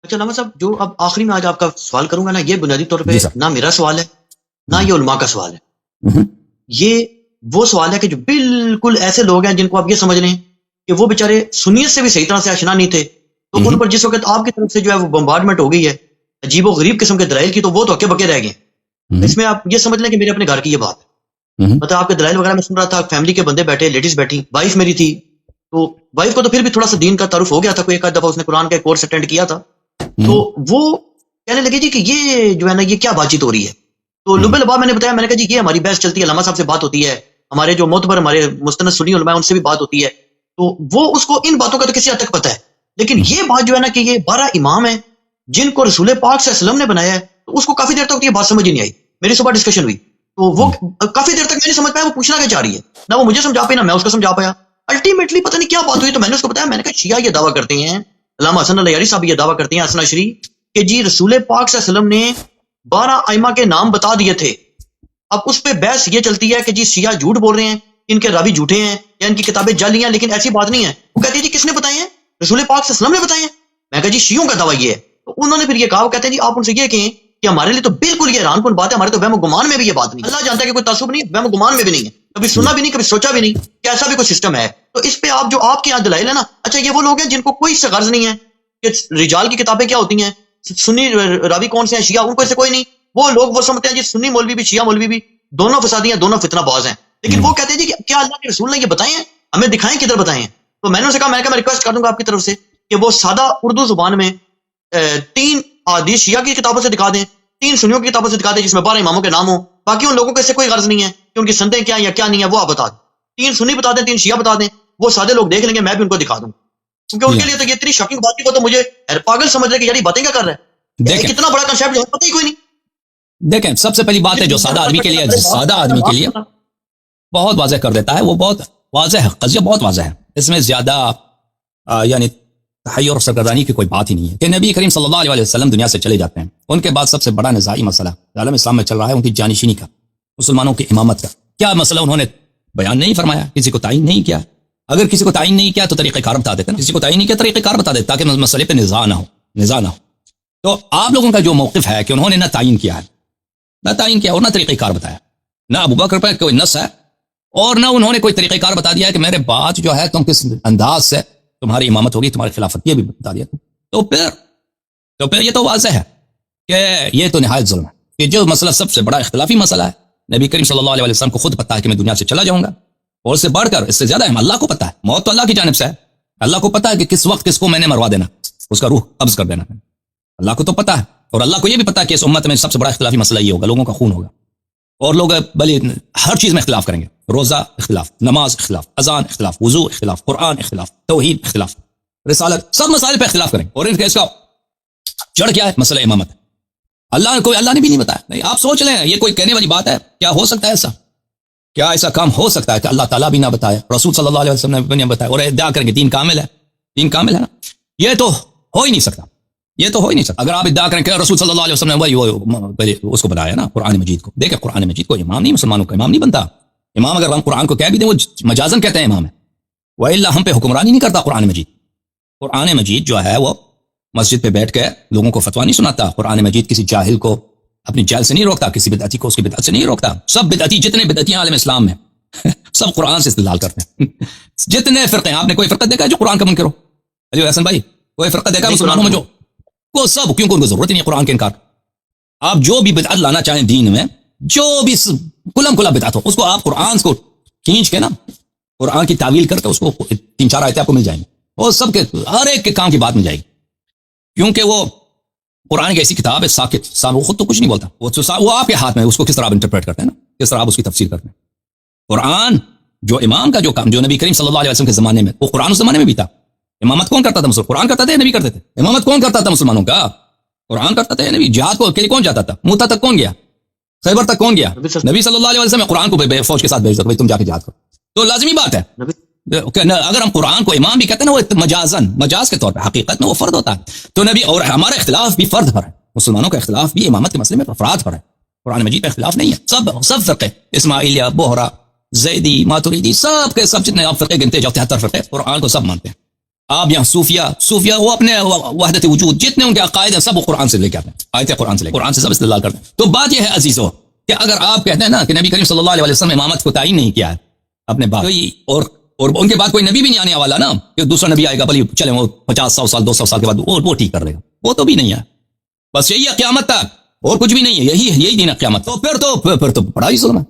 اچھا علامہ صاحب، جو اب آخری میں آج آپ کا سوال کروں گا نا، یہ بنیادی طور پہ جی سر. نہ میرا سوال ہے نہ یہ علماء کا سوال ہے. ہوں. یہ وہ سوال ہے کہ جو بالکل ایسے لوگ ہیں جن کو آپ یہ سمجھ لیں کہ وہ بیچارے سنیت سے بھی صحیح طرح سے آشنا نہیں تھے، تو ان پر جس وقت آپ کی طرف سے جو ہے وہ بمبارڈمنٹ ہو گئی ہے عجیب و غریب قسم کے دلائل کی، تو وہ تو ہکے بکے رہ گئے. اس میں آپ یہ سمجھ لیں کہ میرے اپنے گھر کی یہ بات ہے، مطلب آپ کے دلائل وغیرہ میں سن رہا تھا، فیملی کے بندے بیٹھے، لیڈیز بیٹھی، وائف میری تھی، تو وائف کو تو پھر بھی تھوڑا سا دین کا تعارف ہو گیا تھا، کوئی ایک آدھ دفعہ اس نے قرآن کا کورس اٹینڈ کیا تھا، تو وہ کہنے لگے جی کہ یہ جو ہے نا یہ کیا بات چیت ہو رہی ہے. تو لب لبا میں نے بتایا، میں نے کہا جی یہ ہماری بحث چلتی ہے، علامہ صاحب سے بات ہوتی ہے، ہمارے جو معتبر ہمارے مستند سنی علماء ان سے بھی بات ہوتی ہے، تو وہ اس کو ان باتوں کا تو کسی حد تک پتہ ہے، لیکن یہ بات جو ہے نا کہ یہ 12 امام ہیں جن کو رسول پاک صلی اللہ علیہ وسلم نے بنایا ہے، تو اس کو کافی دیر تک یہ بات سمجھ ہی نہیں آئی. میری صبح ڈسکشن ہوئی تو وہ کافی دیر تک میں نہیں سمجھ پایا وہ پوچھنا کیا چاہ رہی ہے، نہ وہ مجھے سمجھا پائی نہ میں اس کو سمجھا پایا. الٹیمیٹلی پتہ نہیں کیا بات ہوئی، تو میں نے اس کو بتایا، میں نے کہا شیعہ یہ دعویٰ کرتے ہیں، علامہ حسن الیاری صاحب یہ دعویٰ کرتے ہیں، حسن عشری، کہ جی رسول پاک صلی اللہ علیہ وسلم نے 12 ائمہ کے نام بتا دیے تھے. اب اس پہ بحث یہ چلتی ہے کہ جی شیعہ جھوٹ بول رہے ہیں، ان کے راوی جھوٹے ہیں یا ان کی کتابیں جعلی ہیں، لیکن ایسی بات نہیں ہے. وہ کہتے ہیں جی کس نے بتائے ہیں؟ رسول پاک صلی اللہ علیہ وسلم نے بتائے ہیں. میں کہا جی شیعوں کا دعویٰ یہ ہے. تو انہوں نے پھر یہ کہا، وہ کہتے ہیں جی آپ ان سے یہ کہیں کہ ہمارے لیے تو بالکل یہ حیران کن بات ہے، ہمارے تو وہم و گمان میں بھی یہ بات نہیں، اللہ جانتا ہے کہ کوئی تعصب نہیں، وہم و گمان میں بھی نہیں ہے، کبھی سنا بھی نہیں، کبھی سوچا بھی نہیں کہ ایسا بھی کوئی سسٹم ہے. تو اس پہ آپ جو آپ کے یہاں دلائل ہے نا، اچھا یہ وہ لوگ ہیں جن کو کوئی سے غرض نہیں ہے کہ رجال کی کتابیں کیا ہوتی ہیں، سنی راوی کون سے ہیں، شیعہ، ان کو اس سے کوئی نہیں. وہ لوگ وہ سمجھتے ہیں جی سنی مولوی بھی شیعہ مولوی بھی دونوں فسادی ہیں، دونوں فتنہ باز ہیں، لیکن وہ کہتے ہیں جی کہ کیا اللہ کے رسول نے یہ بتائے ہیں، ہمیں دکھائیں کدھر بتائے ہیں. تو میں نے اسے کہا، میں ریکویسٹ کر دوں گا آپ کی طرف سے کہ وہ سادہ اردو زبان میں 3 حدیث شیعہ کی کتابوں سے دکھا دیں، 3 سنیوں کی کتابوں سے دکھا دیں جس میں 12 اماموں کے نام ہوں. باقی ان لوگوں کو اس سے کوئی غرض نہیں ہے کہ ان کی سندیں کیا ہیں یا کیا نہیں ہے، وہ آپ بتا دیں، 3 سنی بتا دیں، 3 شیعہ بتا دیں، وہ سادے لوگ دیکھ لیں گے، میں بھی ان کو دکھا دوں، کیونکہ ان کے لیے تو یہ اتنی شاکنگ بات ہے، وہ تو مجھے پاگل سمجھ رہے کہ یار یہ باتیں کیا کر رہے ہیں، کتنا بڑا کنسیپٹ جو ہے پتہ ہی کوئی نہیں. دیکھیں سب سے پہلی بات ہے جو سادہ آدمی کے لیے بہت واضح کر دیتا ہے، وہ بہت واضح ہے، قضیہ بہت واضح ہے، اس میں زیادہ یعنی تحیر اور سرگردانی کی کوئی بات ہی نہیں ہے کہ نبی کریم صلی اللہ علیہ وسلم دنیا سے چلے جاتے ہیں، ان کے بعد سب سے بڑا نزاعی مسئلہ عالم اسلام میں چل رہا ہے ان کی جانشینی کا، مسلمانوں کی امامت کا. کیا مسئلہ انہوں نے بیان نہیں فرمایا، کسی کو تعین نہیں کیا. اگر کسی کو تعین نہیں کیا تو طریقہ کار بتا دیتے نا، کسی کو تعین نہیں کیا طریقہ کار بتا دیتے تاکہ مسئلے پہ نزاع نہ ہو. تو آپ لوگوں کا جو موقف ہے کہ انہوں نے نہ تعین کیا اور نہ طریقہ کار بتایا، نہ ابو بکر پہ کوئی نص ہے اور نہ انہوں نے کوئی طریقہ کار بتا دیا کہ میرے بعد جو ہے تم کس انداز سے تمہاری امامت ہوگی، تمہاری خلافت، یہ بھی بتا دیا. تو پھر یہ تو واضح ہے کہ یہ تو نہایت ظلم ہے کہ جو مسئلہ سب سے بڑا اختلافی مسئلہ ہے، نبی کریم صلی اللہ علیہ وسلم کو خود پتا ہے کہ میں دنیا سے چلا جاؤں گا، اور اس سے بڑھ کر اس سے زیادہ ہے اللہ کو پتا ہے، موت تو اللہ کی جانب سے ہے، اللہ کو پتا ہے کہ کس وقت کس کو میں نے مروا دینا، اس کا روح قبض کر دینا، اللہ کو تو پتا ہے. اور اللہ کو یہ بھی پتا ہے کہ اس امت میں سب سے بڑا اختلافی مسئلہ یہ ہوگا، لوگوں کا خون ہوگا، اور لوگ بھلے ہر چیز میں اختلاف کریں گے، روزہ اختلاف، نماز اختلاف، اذان اختلاف، وضو اختلاف، قرآن اختلاف، توحید اختلاف، رسالت، سب مسائل پہ اختلاف کریں گے. اور اس کا جڑ کیا ہے؟ مسئلہ امامت. اللہ نے بھی نہیں بتایا. نہیں آپ سوچ لیں یہ کوئی کہنے والی بات ہے؟ کیا ہو سکتا ہے ایسا؟ کیا ایسا کام ہو سکتا ہے کہ اللہ تعالیٰ بھی نہ بتائے، رسول صلی اللہ علیہ وسلم نے بھی نہیں بتایا، اور ادعا کریں گے دین کامل ہے نا؟ یہ تو ہو ہی نہیں سکتا. اگر آپ ادعا کریں کہ رسول صلی اللہ علیہ وسلم نے اس کو بنایا نا قرآن مجید کو، دیکھیں قرآن مجید کو امام نہیں، مسلمانوں کا امام نہیں بنتا. امام اگر ہم قرآن کو کہہ بھی دیں وہ مجازن کہتے ہیں امام ہے، وَإِلَّا ہم پہ حکمرانی نہیں کرتا قرآن مجید. قرآن مجید جو ہے وہ مسجد پہ بیٹھ کے لوگوں کو فتویٰ نہیں سناتا. قرآن مجید کسی جاہل کو اپنی جہل سے نہیں روکتا، کسی بدعتی کو اس کی بدعت سے نہیں روکتا. سب بدعتی جتنے بدعتی عالم اسلام میں سب قرآن سے استدلال کرتے ہیں. جتنے فرقے ہیں، آپ نے کوئی فرقہ دیکھا ہے جو قرآن کا منکر ہو؟ علی حسن بھائی کوئی فرقہ دیکھا مسلمانوں میں جو وہ سب کیونکہ ان کو ضرورت نہیں قرآن کے انکار. آپ جو بھی بدعت لانا چاہیں دین میں، جو بھی کلم بدعت ہو، اس کو آپ قرآن کو کھینچ کے نا قرآن کی تعویل کر کے اس کو 3-4 آیتیں آپ کو مل جائیں گی، اور سب کے ہر ایک کے کام کی بات مل جائے گی. کیونکہ وہ قرآن کی ایسی کتاب ہے ساکت، وہ خود تو کچھ نہیں بولتا، وہ آپ کے ہاتھ میں اس کو کس طرح آپ انٹرپریٹ کرتے ہیں نا، کس طرح آپ اس کی تفسیر کرتے ہیں. قرآن جو امام کا جو کام جو نبی کریم صلی اللہ علیہ وسلم کے زمانے میں، وہ قرآن اس زمانے میں بھی تھا. امامت کون کرتا تھا؟ قرآن کرتا تھا یا نبی کرتے تھے؟ امامت کون کرتا تھا مسلمانوں کا؟ قرآن کرتا تھا یا نبی؟ جہاد کو اکیلے کون جاتا تھا؟ موتا تک کون گیا؟ خیبر تک کون گیا؟ نبی صلی اللہ علیہ وسلم قرآن کو فوج کے ساتھ بھیج دو، تم جا کے جہاد کرو. تو لازمی بات ہے اگر ہم قرآن کو امام بھی کہتے ہیں نا، وہ مجاز کے طور پہ، حقیقت میں وہ فرد ہوتا ہے. تو نبی اور ہمارا اختلاف بھی فرد پر ہے، مسلمانوں کا اختلاف بھی امامت کے مسئلے میں افراد پر ہے، قرآن مجید پہ اختلاف نہیں ہے. سب فرقے، اسماعیلیہ، بوہرا، زیدی، ماتوریدی، سب کے سب جتنے آپ فرقے گنتے جاؤ 73 فرقے، قرآن کو سب مانتے ہیں. آپ یہاں صوفیہ وہ اپنے وحدت وجود جتنے ان کے عقائد ہیں سب وہ قرآن سے لے کے آتے ہیں، آیت قرآن سے سب استدلال کرتے ہیں. تو بات یہ ہے عزیزو کہ اگر آپ کہتے ہیں نا کہ نبی کریم صلی اللہ علیہ وسلم امامت کو تعین نہیں کیا ہے اپنے بعد، اور ان کے بعد کوئی نبی بھی نہیں آنے والا نا کہ دوسرا نبی آئے گا بھلی چلے وہ 50 سال 200 سال کے بعد وہ ٹھیک کر لے گا، وہ تو بھی نہیں ہے. بس یہی ہے قیامت تک اور کچھ بھی نہیں ہے، یہی دین ہے قیامت. تو پھر تو بڑا ہی ظلم ہے.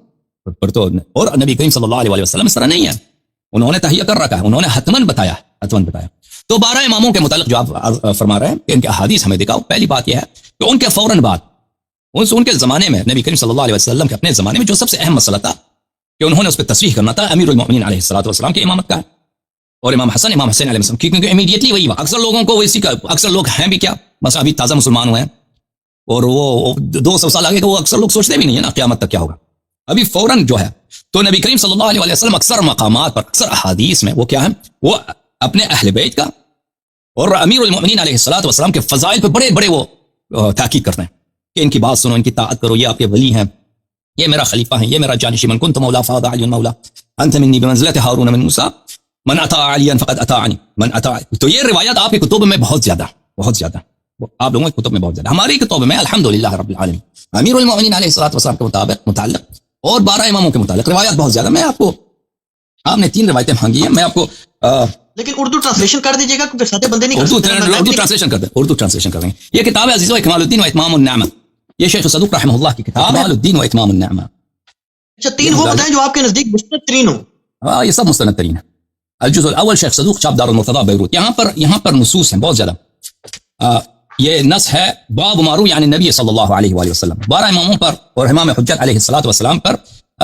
پھر تو اور نبی کریم صلی اللہ علیہ وسلم اس طرح نہیں ہے، انہوں نے تہیہ کر رکھا ہے، انہوں نے حتمن بتایا. تو 12 اماموں کے متعلق جو آپ فرما رہے ہیں کہ ان کے احادیث ہمیں دکھاؤ. پہلی بات یہ ہے کہ ان کے فوراً بعد ان کے زمانے میں نبی کریم صلی اللہ علیہ وسلم کے اپنے زمانے میں جو سب سے اہم مسئلہ تھا کہ انہوں نے اس پہ تصریح کرنا تھا امیر المؤمنین علیہ الصلوۃ والسلام کی امامت کا ہے، اور امام حسین علیہ السلام کیونکہ امیڈیٹلی وہی ہوا. اکثر لوگوں کو اسی کا، اکثر لوگ ہیں بھی کیا، بس ابھی تازہ مسلمان ہوئے ہیں اور وہ 200 سال آگے کا وہ اکثر لوگ سوچتے بھی نہیں ہے نا قیامت تک کیا ہوگا. ابھی فوراً جو ہے تو نبی کریم صلی اللہ علیہ وسلم اکثر مقامات پر، اکثر احادیث میں وہ کیا ہے، وہ اپنے اہل بیت کا اور امیر المؤمنین علیہ الصلوۃ والسلام کے فضائل پہ بڑے بڑے وہ تاکید کرتے ہیں کہ ان کی بات سنو، ان کی طاعت کرو، یہ آپ کے ولی ہیں، یہ میرا خلیفہ ہیں، یہ میرا جانشین، من کنت مولا فهذا علی مولا انت منی بمنزلۃ ہارون من موسی من اطاع علیا فقد اطاعنی من اطاع. تو یہ روایات آپ کی کتب میں بہت زیادہ آپ لوگوں کی کتب میں بہت زیادہ، ہماری کتب میں الحمدللہ رب العالمین امیر المؤمنین علیہ الصلوۃ والسلام کے متعلق اور 12 اماموں کے متعلق روایات بہت زیادہ. میں آپ نے 3 روایتیں مانگی ہیں، میں آپ کو لیکن اردو ٹرانسلیشن کر دیجیے گا کیونکہ سارے بندے نہیں اردو ٹرانسلیشن کر دیں. یہ کتاب ہے عزیزو اکمال الدین و اتمام النعمہ، یہ شیخ صدوق رحمہ اللہ کی کتاب ہے اکمال الدین و اتمام النعمہ. اچھا 3 وہ بتائیں جو آپ کے نزدیک مستند ترین ہو. یہ سب مستند ترین ہے. الجزء الاول شیخ صدوق چاپ دار المرتضی بیروت. یہاں پر نصوص ہیں بہت زیادہ. یہ نص ہے باب ما روی عن النبی صلی اللہ علیہ وآلہ وسلم. 12 اماموں پر اور امام حجت علیہ الصلوۃ والسلام پر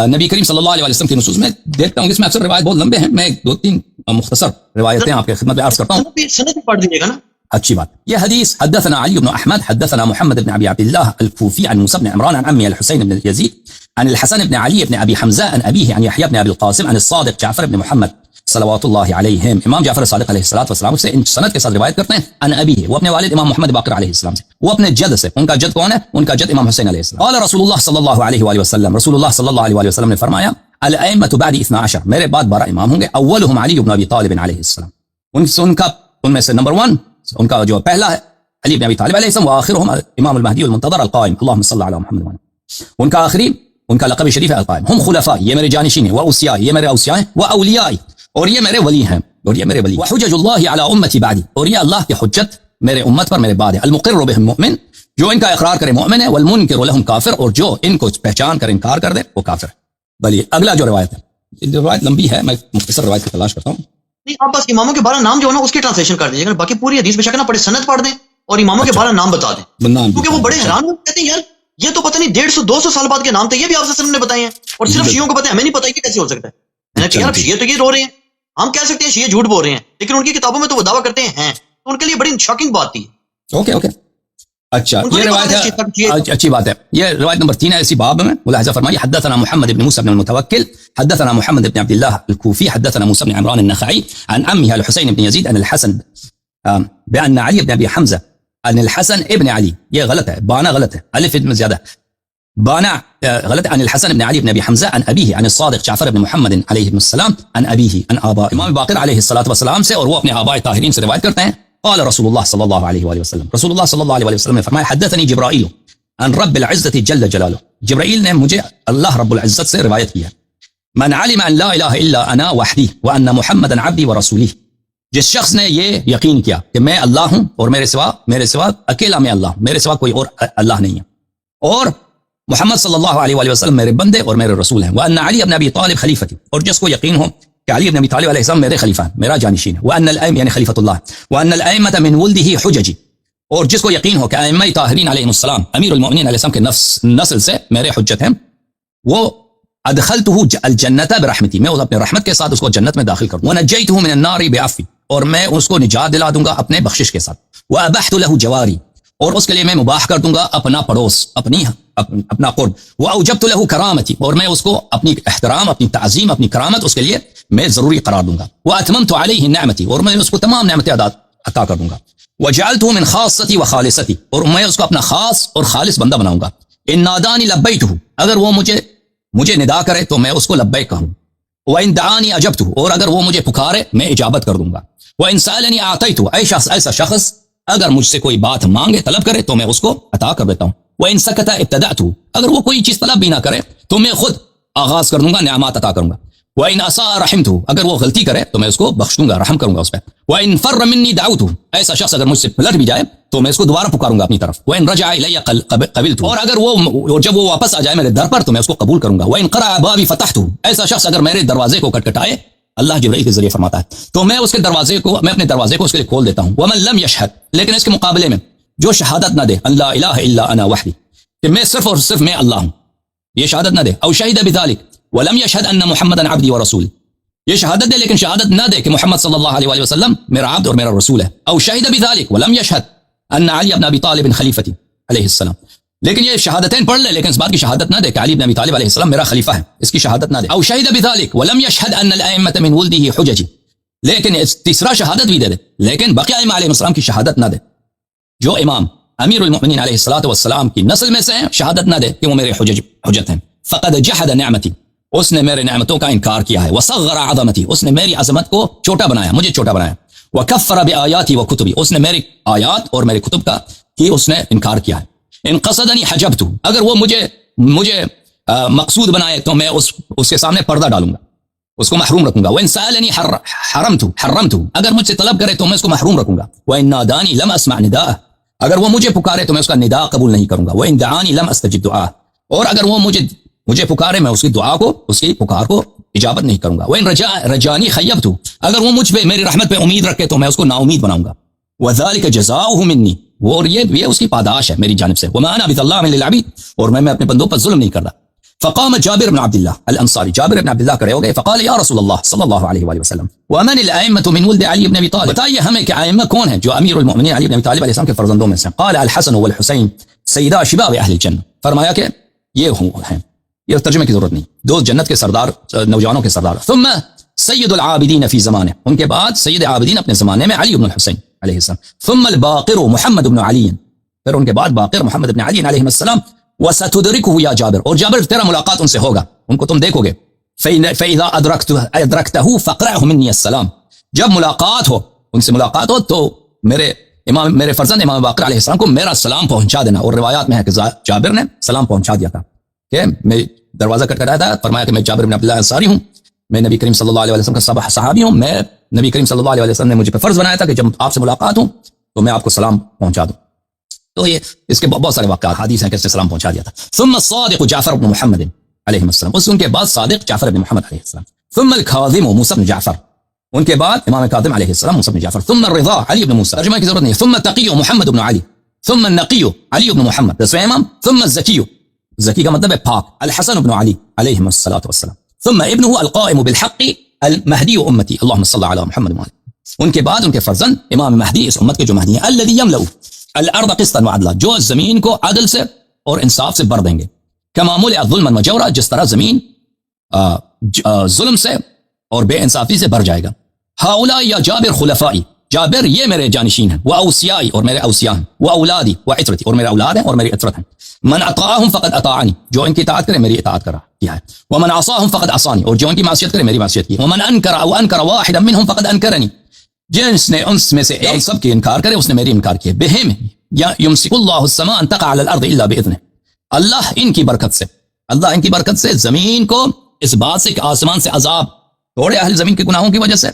نبی کریم صلی اللہ علیہ وسلم کی نصوص میں دیکھتا ہوں، اس میں اکثر روایت بہت لمبے ہیں، میں 2-3 مختصر روایتیں آپ کے خدمت میں عرض کرتا ہوں. سند پڑھ دیجیے گا نا. اچھی بات. یہ حدیث حدثنا علی بن احمد حدثنا محمد بن ابی عبد الله الكوفي عن موسى بن عمران عن عمه الحسين بن يزيد عن الحسن بن علي بن ابي حمزه عن ابيه عن يحيى بن ابي القاسم عن الصادق جعفر بن محمد صلوات اللہ علیہم. امام جعفر صادق علیہ الصلوۃ والسلام سے ان سند کے ساتھ روایت کرتے ہیں عن ابیہ، وہ اپنے والد امام محمد باقر علیہ السلام سے، وہ اپنے جد سے. ان کا جد کون ہے؟ ان کا جد امام حسین علیہ السلام. قال رسول اللہ صلی اللہ علیہ وآلہ وسلم، رسول اللہ صلی اللہ علیہ وآلہ وسلم نے فرمایا الائمۃ بعد 12، میرے بعد 12 امام ہوں گے. اولهم علی بن ابی طالب علیہ السلام، ان میں سے نمبر 1 ان کا جو پہلا ہے علی بن ابی طالب علیہ السلام. واخرهم امام المہدی المنتظر القائم اللهم صل علی محمد. ان کا آخری، ان کا لقب شریف ہے القائم. ہم خلفاء، یہ میرے جانشین ہیں، و اوصیاء، یہ میرے اوصیاء ہیں، و اولیاء، اور یہ میرے ولی ہیں، اور یہ میرے ولی. وحجج اللہ علی امتی بعدی، اور یہ اللہ کی حجت میرے امت پر میرے بعد ہے. المقر بهم مؤمن، جو ان کا اقرار کرے مومن ہے، والمنکر لهم کافر، اور جو ان کو پہچان کر انکار کر دے وہ کافر ہے. بلی اگلا جو روایت ہے، یہ روایت لمبی ہے، میں مختصر روایت کی تلاش کرتا ہوں. نہیں آپ بس اماموں کے 12 نام جو ہے نا اس کی ٹرانسلیشن کر دیجیے گا، باقی پوری حدیث بے شک نہ پڑھے، سند پڑھ دیں اور اماموں کے 12 نام بتا دیں، کیونکہ وہ بڑے حیران ہوتے کہتے ہیں یار یہ تو پتہ نہیں 150-200 سال بعد کے نام تھے، یہ بھی آپ سے نے بتائے ہیں اور صرف شیعوں کو پتہ ہے، ہمیں نہیں پتہ یہ کیسے ہو سکتا ہے. میں نے کہا یار شیعہ تو یہ رو رہے ہیں، ہم کہہ سکتے ہیں شیعہ جھوٹ بول رہے ہیں، لیکن ان کی کتابوں میں تو وہ دعویٰ کرتے ہیں، تو ان کے لیے بڑی شاکنگ بات تھی. اوکے اچھا، یہ روایت ہے، اچھی بات ہے. یہ روایت نمبر 3 ہے اسی باب میں. ملاحظہ فرمائیے حدثنا محمد بن موسى بن المتوكل حدثنا محمد بن عبد الله الكوفي حدثنا موسى بن عمران النخعي عن عمه الحسين بن يزيد عن الحسن بأن علي بن ابي حمزه عن الحسن ابن علي. یہ غلط ہے، بانا غلط ہے، الف میں زیادہ بانا غلط. عن الحسن بن علي بن ابي حمزه عن ابيه عن الصادق جعفر بن محمد عليه السلام عن ابيه عن اباء امام باقر علیہ الصلوۃ والسلام سے، اور وہ اپنے آباء طاہرین سے روایت کرتے ہیں. قال رسول اللہ صلی اللہ علیہ وآلہ وسلم، رسول اللہ صلی اللہ علیہ وآلہ وسلم نے فرمایا حدثني جبرائیل عن رب العزة جل جلالہ، جبرائیل نے مجھے اللہ رب العزت سے روایت کی ہے. من علم ان لا الہ الا انا وحدی وان محمدا عبدی ورسولی، جس شخص نے یہ یقین کیا کہ میں اللہ ہوں اور میرے سوا اکیلا میں اللہ ہوں، میرے سوا کوئی اور اللہ نہیں ہے، اور محمد صلی اللہ علیہ وآلہ وسلم میرے بندے اور میرے رسول ہیں. وان علی بن ابی طالب خلیفتی، اور جس کو یقین ہو کہ علی بن ابی طالب علیہ السلام میرے خلیفہ ہیں، میرا جانشین ہے. وان الائمہ یعنی خلیفۃ اللہ، وان الائمۃ من ولدہ حججی، اور جس کو یقین ہو کہ ائمہ طاہرین علیہ السلام امیر المؤمنین علیہ السلام کے نسل سے میرے حجت ہیں. وہ ادخلتہ الجنۃ برحمتی، میں اپنے رحمت کے ساتھ اس کو جنت میں داخل کر دوں. ونجیتہ من النار بعفوی، اور میں اس کو نجات دلا دوں گا اپنے بخشش کے ساتھ. وابحت له جواری، اور اس کے لیے میں مباح کر دوں گا اپنا پڑوس، اپنا قرب. واوجبت له کرامتی، اور میں اس کو اپنی احترام، اپنی تعظیم، اپنی کرامت اس کے لیے میں ضروری قرار دوں گا. واتممت علیہ نعمتی، اور میں اس کو تمام نعمتیں عطا کر دوں گا. وجعلته من خاصتی وخالصتی، اور میں اس کو اپنا خاص اور خالص بندہ بناؤں گا. ان نادانی لبیتہ، اگر وہ مجھے ندا کرے تو میں اس کو لبیک کہوں. وَإِن دَعَانِي أَجَبْتُهُ, اور اگر وہ مجھے پکارے میں اجابت کر دوں گا. وَإِن سَأَلَنِي أَعْطَيْتُهُ, ایسا شخص اگر مجھ سے کوئی بات مانگے طلب کرے تو میں اس کو عطا کر دیتا ہوں. وَإِن سَكَتَ ابْتَدَأْتُهُ, اگر وہ کوئی چیز طلب بھی نہ کرے تو میں خود آغاز کر دوں گا, نعمات عطا کروں گا. وَإِنْ أَسَاءَ رَحِمْتُهُ, اگر وہ غلطی کرے تو میں اس کو بخش دوں گا, رحم کروں گا اس پہ. وَإِنْ فَرَّ مِنِّي دَعَوْتُهُ, ایسا شخص اگر مجھ سے پلٹ بھی جائے تو میں اس کو دوبارہ پکاروں گا اپنی طرف. وَإِنْ رَجَعَ إِلَيَّ قَبِلْتُهُ, اور اگر وہ جب وہ واپس آ جائے میرے در پر تو میں اس کو قبول کروں گا. وَإِنْ قَرَعَ بَابِي فَتَحْتُهُ, ایسا شخص اگر میرے دروازے کو کٹکھٹائے, اللہ جبرائیل کے ذریعے فرماتا ہے, تو میں اس کے دروازے کو, میں اپنے دروازے کو اس کے لیے کھول دیتا ہوں. وَمَن لَمْ يَشْهَدْ, لیکن اس کے مقابلے میں جو شہادت نہ دے, اللہ الہ الا انا وحدی, کہ میں صرف اور صرف میں اللہ ہوں, یہ شہادت نہ دے. او شہد بذلك ولم يشهد ان محمدا عبدی ورسول, یہ شہادت دے لیکن شہادت نہ دے کہ محمد صلی اللہ علیہ وآلہ وسلم میرا عبد اور میرا رسول ہے. او شہد بذلك ولم يشهد ان علی بن ابی طالب خلیفتی علیہ السلام, لیکن یہ شہادتین پڑھ لے لیکن اس بات کی شہادت نہ دے کہ علی بن ابی طالب علیہ السلام میرا خلیفہ ہے, اس کی شہادت نہ دے. او شہد بذلك ولم يشهد ان الائمة من ولده حجج, لیکن تیسرا شہادت بھی دے دے لیکن بقیہ ائمہ علیہ السلام کی شہادت نہ دے. جو امام امیر المؤمنین علیہ الصلوۃ والسلام کی نسل میں سے ہیں شہادت نہ دے کہ وہ میرے حجت ہیں. فقد جحد نعمتی, اس نے میرے نعمتوں کا انکار کیا ہے. وصغر عظمتی, اس نے میری عظمت کو چھوٹا بنایا, مجھے چھوٹا بنایا. وکفر بآیاتی وکتبی, اس نے میری آیات اور میرے کتب کا کی اس نے انکار کیا ہے. ان قصدنی حجبت, اگر وہ مجھے مقصود بنائے تو میں اس کے سامنے پردہ ڈالوں گا, اس کو محروم رکھوں گا. وَإِن سَأَلَنِي حَرَّمْتُ, اگر مجھ سے طلب کرے تو میں اس کو محروم رکھوں گا. وَإِن نَادَانِي لَمْ أَسْمَعْ نِدَاءَهُ, اگر وہ مجھے پکارے تو میں اس کا ندا قبول نہیں کروں گا. وَإِن دَعَانِي لَمْ أَسْتَجِبْ دُعَاهُ, اور اگر وہ مجھے پکارے میں اس کی دعا کو, اس کی پکار کو اجابت نہیں کروں گا. وَإِن رَجَانِي خَيَّبْتُ, اگر وہ مجھ پہ میری رحمت پہ امید رکھے تو میں اس کو نا امید بناؤں گا. وَذَلِكَ جَزَاؤُهُ مِنِّي, اور یہ اس کی پاداش ہے میری جانب سے. وَمَا أَنَا بِظَلَّامٍ لِّلْعَبِيدِ, اور میں اپنے بندوں پر ظلم نہیں کرتا. فقام جابر بن عبد الله الانصاری, جابر بن عبد اللہ کھڑے ہو گئے. فقال یا رسول اللہ صلی اللہ علیہ وآلہ وسلم ومن الائمة من ولد علی بن ابی طالب, بتائیے ہمیں کہ ائمہ کون ہیں جو امیر المؤمنین علی بن ابی طالب علیہ السلام کے فرزندوں میں سے. قال الحسن والحسین سیدا شباب اہل الجنہ, فرمایا کہ یہ ہیں, یہ ترجمے کی ضرورت نہیں, دو جنت کے سردار, نوجوانوں کے سردار. ثم سید العابدین فی زمانہ, ان کے بعد سید عابدین اپنے زمانے میں علی بن الحسین علیہ السلام. ثم الباقر محمد بن علی, پھر ان کے بعد باقر محمد بن علی علیہ السلام. وَسَتُدْرِكُهُ يَا جابر, اور جابر تیرا ملاقات ان سے ہوگا, ان کو تم دیکھو گے. فَإِذَا أَدْرَكْتَهُ فَقْرَأْهُ مِنِّي السَّلَامِ, جب ملاقات ہو, ان سے ملاقات ہو تو میرے فرزند امام باقر علیہ السلام کو میرا سلام پہنچا دینا. اور روایات میں ہے کہ جابر نے سلام پہنچا دیا تھا, کہ میں دروازہ کٹکھٹایا تھا, فرمایا کہ میں جابر بن عبداللہ انصاری ہوں, میں نبی کریم صلی اللہ علیہ وسلم کا صحابی ہوں, میں نبی کریم صلی اللہ علیہ وسلم نے مجھے پہ فرض بنایا تھا کہ جب آپ سے ملاقات ہوں تو میں آپ کو سلام پہنچا دوں. تو یہ اس کے بہت سارے واقعات حدیث ہیں کہ اس نے سلام پہنچا دیا تھا. ثم الصادق جعفر بن محمد علیہ السلام, اس ان کے بعد صادق جعفر بن محمد علیہ السلام. ثم الكاظم موسى بن جعفر, ان کے بعد امام کاظم علیہ السلام موسى بن جعفر. ثم الرضا علی بن موسى, ترجمہ کی ضرورت نہیں. ثم التقی محمد بن علی, ثم النقی علی بن محمد, دسویں امام. ثم الزکی, زکی کا مطلب ہے پاک, الحسن بن علی علیہ الصلوۃ والسلام. ثم ابنه القائم بالحق المہدی امتی, اللهم صل علی محمد وعلی. ان کے بعد ان کے فرزند امام مہدی, اس امت کے جو مہدی ہیں. الذي يملأ الارض قسطا وعدلا, جو زمین کو عدل سے اور انصاف سے بھر دیں گے. كما ملئت ظلما وجورا, جس طرح زمین ظلم سے اور بے انصافی سے بھر جائے گا. هؤلاء یا جابر خلفائی, جابر یہ میرے جانشین ہیں. واوصیائی, اور میرے اوصیاء ہیں. واولادی وعترتی, اور میرے اولاد ہیں اور میری عترت ہیں. من اطاعهم فقد اطاعنی, جو ان کی اطاعت کرے میری اطاعت کیا ہے. ومن عصاهم فقد عصانی, اور جو ان کی معصیت کرے میری معصیت کی. ومن انکر او انکر واحدا منهم فقد انکرنی, جنس نے ان میں سے ایک سب کی انکار کرے اس نے میری انکار کی. بہم یمسک اللہ السماء ان تقع علی الارض الا باذنہ, اللہ ان کی برکت سے زمین کو اس بات سے کہ آسمان سے عذاب توڑے اہل زمین کے گناہوں کی وجہ سے,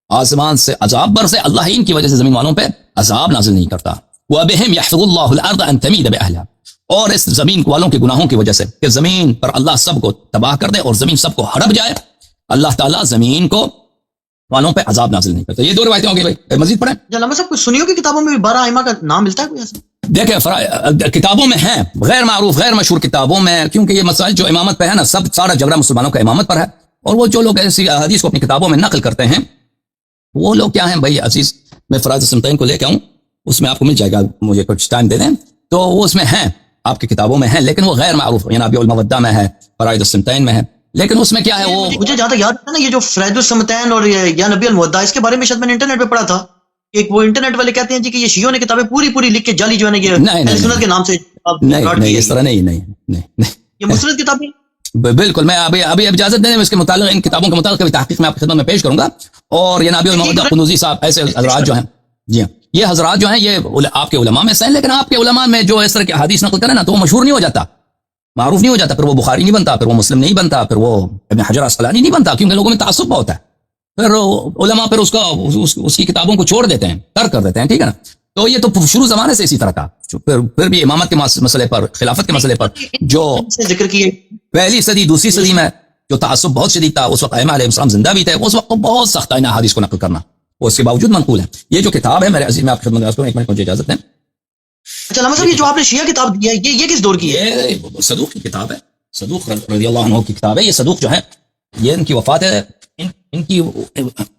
آسمان سے عذاب برسے, اللہ ان کی وجہ سے زمین والوں پہ عذاب نازل نہیں کرتا. وبہم یحفظ اللہ الارض ان تمید باہلها, اور اس زمین والوں کے گناہوں کی وجہ سے کہ زمین پر اللہ سب کو تباہ کر دے اور زمین سب کو ہڑپ جائے, اللہ تعالیٰ زمین کو والوں پہ عذاب نازل نہیں کرتا. یہ دو روایتیں ہوں گی بھائی, مزید پڑھیں. علامہ صاحب کچھ سنیوں کی کتابوں میں بھی 12 ائمہ کا نام ملتا ہے کوئی ایسا؟ دیکھیں کتابوں میں ہیں, غیر معروف غیر مشہور کتابوں میں, کیونکہ یہ مسائل جو امامت پہ ہے نا, سارا جھگڑا مسلمانوں کا امامت پر ہے. اور وہ جو لوگ ایسی حدیث کو اپنی کتابوں میں نقل کرتے ہیں وہ لوگ کیا ہیں بھائی عزیز, میں فرائض السنتین کو لے کے آؤں, اس میں آپ کو مل جائے گا, مجھے کچھ ٹائم دے دیں, تو وہ اس میں ہیں, آپ کی کتابوں میں ہیں, لیکن وہ غیر معروف, یعنی ابی المودہ میں ہے, فرائض السنتین میں ہے, لیکن اس میں کیا ہے وہ مجھے جہاں تک یاد ہے نا, یہ جو فرائض السنتین اور یا نبی المودہ, اس کے بارے میں شاید میں نے انٹرنیٹ پہ پڑھا تھا, ایک وہ انٹرنیٹ والے کہتے ہیں جی کہ یہ شیعوں نے کتابیں پوری لکھ کے جعلی جو ہے نا یہ اہل سنت کے نام سے, نہیں اس طرح نہیں, یہ مسند کتابیں بالکل میں ابھی اجازت دیں اس کے متعلق ان کتابوں کے متعلق کبھی تحقیق میں آپ کی خدمت میں پیش کروں گا. اور یہ نبی محمد قنوزی صاحب ایسے حضرات جو ہیں, جی ہاں, یہ حضرات جو ہیں یہ آپ کے علماء میں سے ہیں, لیکن آپ کے علماء میں جو اس طرح کے حدیث نقل کریں نا تو وہ مشہور نہیں ہو جاتا, معروف نہیں ہو جاتا, پھر وہ بخاری نہیں بنتا, پھر وہ مسلم نہیں بنتا, پھر وہ ابن حجر عسقلانی نہیں بنتا, کیونکہ لوگوں میں تعصب بہت ہے. پھر علماء پھر اس کی کتابوں کو چھوڑ دیتے ہیں, ترک کر دیتے ہیں, ٹھیک ہے نا. تو یہ تو شروع زمانے سے اسی طرح کا. پھر بھی امامت کے مسئلے پر, خلافت کے مسئلے پر جو ذکر کیے پہلی صدی دوسری صدی میں جو تعصب بہت شدید تھا, اس وقت ائمہ علیہ السلام زندہ بھی تھے, اس وقت تو بہت سخت ہے حدیث کو نقل کرنا, وہ اس کے باوجود منقول ہے. یہ جو کتاب ہے میرے عزیز, میں آپ کی خدمت میں عرض کروں, ایک منٹ مجھے اجازت دیں. اچھا علامہ صاحب, یہ جو آپ نے شیعہ کتاب دی ہے یہ کس دور کی ہے؟ یہ صدوق کی کتاب ہے, صدوق رضی اللہ عنہ کی کتاب ہے. یہ صدوق جو ہے یہ ان کی وفات ہے, ان کی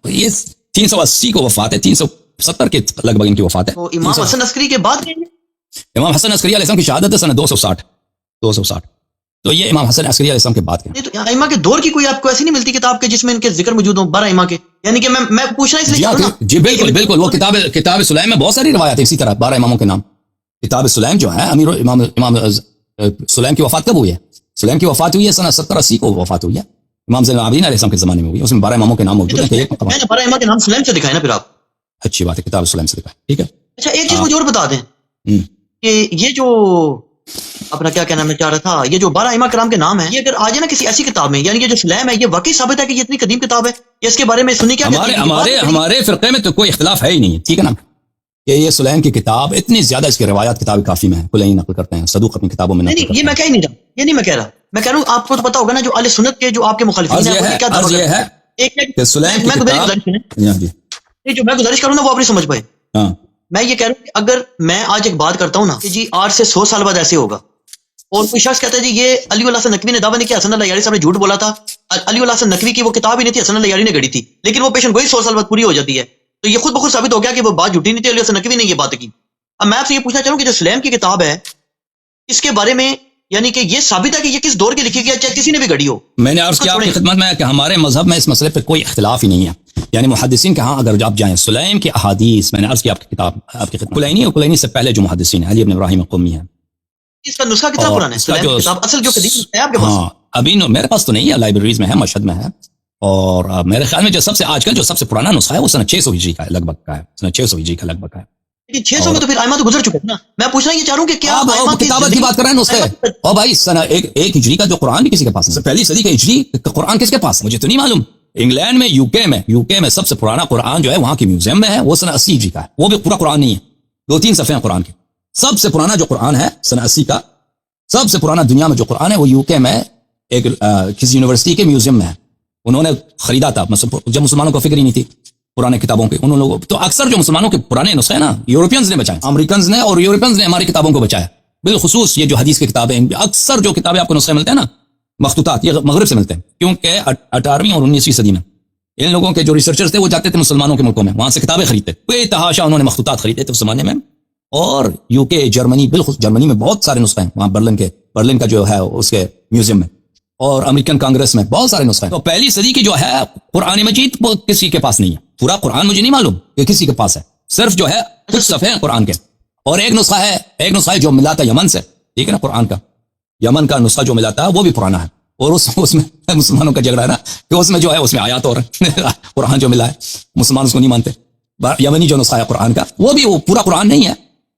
یہ 380 کو وفات ہے, 370 کے لگ بھگ ان کی وفات ہے. تو امام حسن عسکری کے بعد امام حسن عسکری علیہ السلام کی شہادت ہے سنہ 260. تو یہ امام حسن عسکری علیہ السلام کے بعد کے. تو ائمہ کے دور کی کوئی آپ کو ایسی نہیں ملتی کتاب کے جس میں ان کے ذکر موجود ہوں 12 ائمہ کے, یعنی کہ میں پوچھنا اس لیے جی بالکل وہ کتاب سلیم میں بہت ساری روایات ہیں اسی طرح 12 اماموں کے نام. کتاب سلیم جو ہے امام سلیم کی وفات کب ہوئی ہے؟ سلیم کی وفات ہوئی ہے سنہ 70-80 کو وفات ہوئی ہے, امام زین العابدین علیہ السلام کے زمانے میں ہوئی ہے. اس میں 12 اماموں کے نام موجود ہیں. میں نے 12 ائمہ کے نام سلیم سے دکھائے نا, پھر آپ اچھی بات ہے, کتاب سلیم سے دکھائے, ٹھیک ہے. اچھا ایک چیز مجھے اور بتا دیں کہ یہ جو اپنا کیا کہنا میں چاہ رہا تھا, یہ جو 12 ائمہ کرام کے نام ہیں, یہ اگر آ جائے نا کسی ایسی کتاب میں, یعنی یہ جو سلیم ہے یہ واقعی ثابت ہے کہ یہ اتنی قدیم کتاب ہے, یا اس کے بارے میں سنی کیا ہمارے فرقے میں تو کوئی اختلاف ہے ہی نہیں, ٹھیک ہے نا, کہ یہ سلیم کی کتاب اتنی زیادہ اس کی روایات کتاب کافی میں ہے, کلینی نقل کرتے ہیں, صدوق اپنی کتابوں میں نہیں, یہ میں کہہ نہیں رہا, یہ نہیں میں کہہ رہا, میں کہہ رہا ہوں آپ کو تو پتا ہوگا نا جو اہل سنت کے جو آپ کے مخالفین ہیں وہ کیا دعویٰ کرتے ہیں. ایک سلیم کی کتاب جو میں گزارش کروں نا وہ آپ نہیں سمجھ پائے. میں یہ کہہ رہا ہوں کہ اگر میں آج ایک بات کرتا ہوں نا کہ جی 8 سے 100 سال بعد ایسے ہوگا, اور کوئی شخص کہتا ہے جی یہ علی اللہ حسن نقوی نے دعویٰ نہیں کیا, حسن اللہ یاری صاحب نے جھوٹ بولا تھا, علی اللہ حسن نقوی کی وہ کتاب ہی نہیں تھی, حسن اللہ یاری نے گھڑی تھی, لیکن وہ پیشن گوئی 100 سال بعد پوری ہو جاتی ہے, تو یہ خود بخود ثابت ہو گیا کہ وہ بات جھوٹی نہیں تھی, علی حسن نقوی نے یہ بات کی. اب میں آپ سے یہ پوچھنا چاہوں کہ جو سلیم کی کتاب ہے اس کے بارے میں یعنی کہ یہ ثابت ہے کہ یہ کس دور کی لکھی گئی, چاہے کسی نے بھی گھڑی ہو. میں نے عرض کیا آپ کی خدمت میں کہ ہمارے مذہب میں اس مسئلے پہ کوئی اختلاف ہی نہیں ہے, یعنی محدثین کے ہاں اگر آپ جائیں سلیم کی احادیث, میں نے عرض کیا آپ کی کتاب آپ کی خدمت کلینی, اور کلینی سے پہلے جو محدثین ہیں علی ابن ابراہیم قمی ہے, اس کا نسخہ کتنا پرانا ہے سلیم کی کتاب اصل جو قدیم ہے آپ کے پاس؟ ہاں ابھی میرے پاس تو نہیں ہے, لائبریریز میں ہے, مشہد میں ہے, اور میرے خیال میں جو سب سے آج کل جو سب سے پرانا نسخہ ہے وہ سنہ 600 ہجری کا ہے, لگ بھگ کا ہے, سنہ 600 ہجری کا لگ بھگ کا ہے. 600 میں تو پھر ائمہ تو گزر چکے ہیں نا. میں پوچھنا یہ چاہ رہا ہوں کہ کیا آپ کتابت کی بات کر رہے ہیں اس سے, اور بھائی سنہ ایک ہجری کا جو قرآن بھی کسی کے پاس نہیں, پہلی صدی کا ہجری قرآن کس کے پاس ہے مجھے تو نہیں معلوم. انگلینڈ میں یو کے میں سب سے پرانا قرآن جو ہے وہاں کی میوزیم میں ہے, وہ سنہ 80 ہجری کا ہے, وہ بھی پورا قرآن نہیں ہے, 2-3 صفحے ہیں قرآن کے. سب سے پرانا جو قرآن ہے سنہ 80 کا, سب سے پرانا دنیا میں جو قرآن ہے وہ یو کے میں ایک کسی یونیورسٹی کے میوزیم میں ہے, انہوں نے خریدا تھا جب مسلمانوں کو فکر ہی نہیں تھی پرانے کتابوں کے, انہوں لوگوں تو اکثر جو مسلمانوں کے پرانے نسخے نا یورپینز نے بچائے, امریکنز نے اور یورپینز نے ہماری کتابوں کو بچایا, بالخصوص یہ جو حدیث کی کتابیں اکثر جو کتابیں آپ کو نسخے ملتے ہیں نا مخطوطات, یہ مغرب سے ملتے ہیں, کیونکہ 18ویں اور 19ویں صدی میں ان لوگوں کے جو ریسرچرز تھے وہ جاتے تھے مسلمانوں کے ملکوں میں, وہاں سے کتابیں خریدتے, بے تحاشا انہوں نے مخطوطات خریدے تھے اس زمانے میں. اور یو کے جرمنی, بالخصوص جرمنی میں بہت سارے نسخے ہیں, وہاں برلن کا جو ہے اس کے میوزیم میں, اور امریکن کانگریس میں بہت سارے نسخے ہیں. تو پہلی صدی کی جو ہے قرآن مجید وہ کسی کے پاس نہیں ہے, پورا قرآن مجھے نہیں معلوم کہ کسی کے پاس ہے, صرف جو ہے کچھ صفحے ہیں قرآن کے. اور ایک نسخہ ہے جو ملا تھا یمن سے, ٹھیک ہے نا, قرآن کا یمن کا نسخہ جو ملا تھا وہ بھی پرانا ہے, اور اس میں مسلمانوں کا جھگڑا ہے نا کہ اس میں جو ہے اس میں آیات اور قرآن جو ملا ہے مسلمان اس کو نہیں مانتے. یمنی جو نسخہ ہے قرآن کا وہ بھی وہ پورا قرآن نہیں ہے,